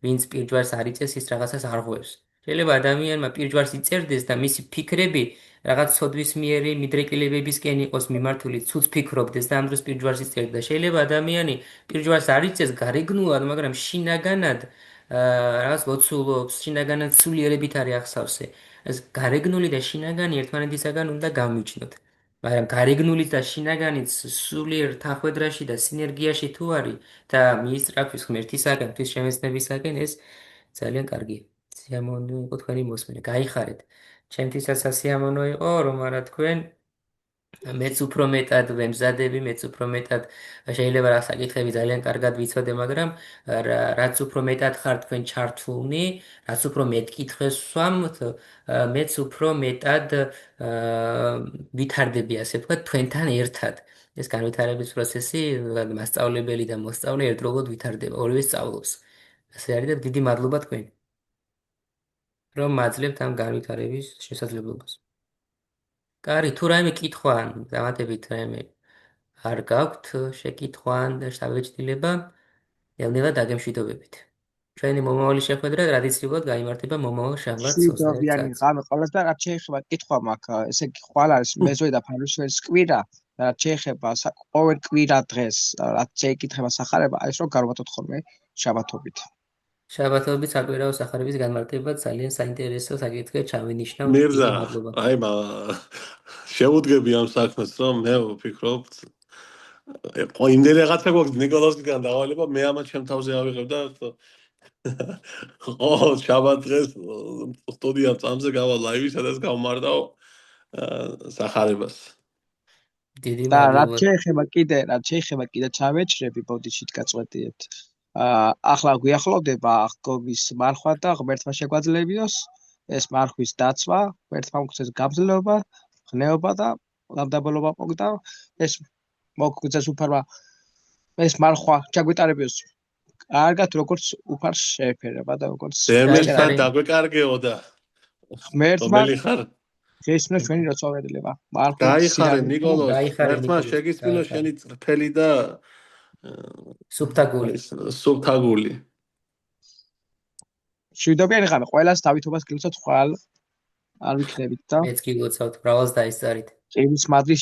ვინც პირჯვარს არ იწეს, ის რაღაცას არ ღვევს. შეიძლება ადამიანმა პირჯვარს იწერდეს და მისი ფიქრები რაღაც სოდვისმიერი მიდრეკილებებისკენ იყოს მიმართული, ცუც ფიქრობდეს და ამ დროს პირჯვარს იწერდეს და შეიძლება ადამიანი პირჯვარს არ იწეს გარეგნულად, მაგრამ შინაგანად რაღაც ლოცულობს, შინაგანად სულიერებით არის ახსავსე. ეს გარეგნული და შინაგანი ერთმანეთისაგან უნდა გამიჯნოთ. მაგრამ გარეგნულიც და შინაგანიც სულიერ თანხვედრაში და სინერგიაში თუ არის და მიისწრაფვის ღმერთისაგან, ღვთის შემეცნებისაგან, ეს ძალიან კარგია. სიამოვნო იყო თქვენი მოსმენა. გაიხარეთ. ჩემთვისაც სასიამოვნო იყო, რომ არა თქვენ მეც უფრო მეტად ვემზადები, მეც უფრო მეტად შეიძლება რა საკითხები ძალიან კარგად ვიცოდე, მაგრამ რაც უფრო მეტად ხარ თქვენ ჩართულნი, რაც უფრო მეტ კითხვებს ვსვამთ, მეც უფრო მეტად ვითარდები, ასე ვთქვათ, თქვენთან ერთად. ეს განვითარების პროცესი, მასწავლებელი და მოსწავლე ერთდროულად ვითარდება, ორივე სწავლობს. ასე არის და დიდი მადლობა თქვენ, რომ მაძლევთ ამ განვითარების შესაძლებლობას. კარი, თუ რაიმე კითხვა ან დამატებით რაიმე არ გაქვთ შეკითხვა ან შთაბეჭდილება, ნელ-ნელა დაგემშვიდობებით. ჩვენი მომავალი შეხვედრა ტრადიციულად გაიმართება მომავალ შაბათს 21 მშვიდობიანი საათს. ღამე ყველას და რაც შეეხება კითხვა მაქვს, ესე იგი ხვალ არის მეზოე და ფარვისფრის კვირა, რაც შეეხება ყოველ კვირა დღეს, რაც შეეკითხება სახარება, ეს რომ გარვატოთ ხოლმე შაბათობით. შაბათობით საკვირაო სახარების განმარტება ძალიან საინტერესო საკითხია ჩავინიშნავ. მირზა, დიდი მადლობა. აი შევუდგები ამ საქმეს, რომ მე ვფიქრობ, იმდენი რაღაცა გვაქვს ნიკოლოზისგან დავალება, მე ამათ ჩემ თავზე ავიღებ და შაბათ დღეს სტუდია წამზე გავალ ლაივი, სადაც გავმარტავ სახარებას. დიდი და მადლობა. რაც შეეხება კიდე ჩავეჭრები, ბოდიშით გაწყვეტიეთ. ახლა გვიახლოვდება ღობის მარხვა და ღმერთმა შეგვაძლებიოს ეს მარხვის დაცვა, ღმერთმა მოგცეს გამძლეობა, ღნეობა და ლამდაბოლობა მოგდა. ეს მოგცეს უფალმა ეს მარხვა ჩაგვეტარებიოს კარგად, როგორც უფალს შეეფერება და როგორც დემესთან დაგვეკარგეო და ღმერთმა რომელი ხარ? შეისმინოს ჩვენი როცავედლება. გაიხარე ნიკოლოზ, გაიხარე, ღმერთმა ნიკოლოზ, შეგისმინოს გაიხარე. შენი წრფელი და სუფთაგული. სუფთაგული. მშვიდობიანი ღამე ყველას, დავითობას გილოცავთ ხვალ არ ვიქნებით და მეც გილოცავთ, ბრავალს დაისწარით. წივის მადლის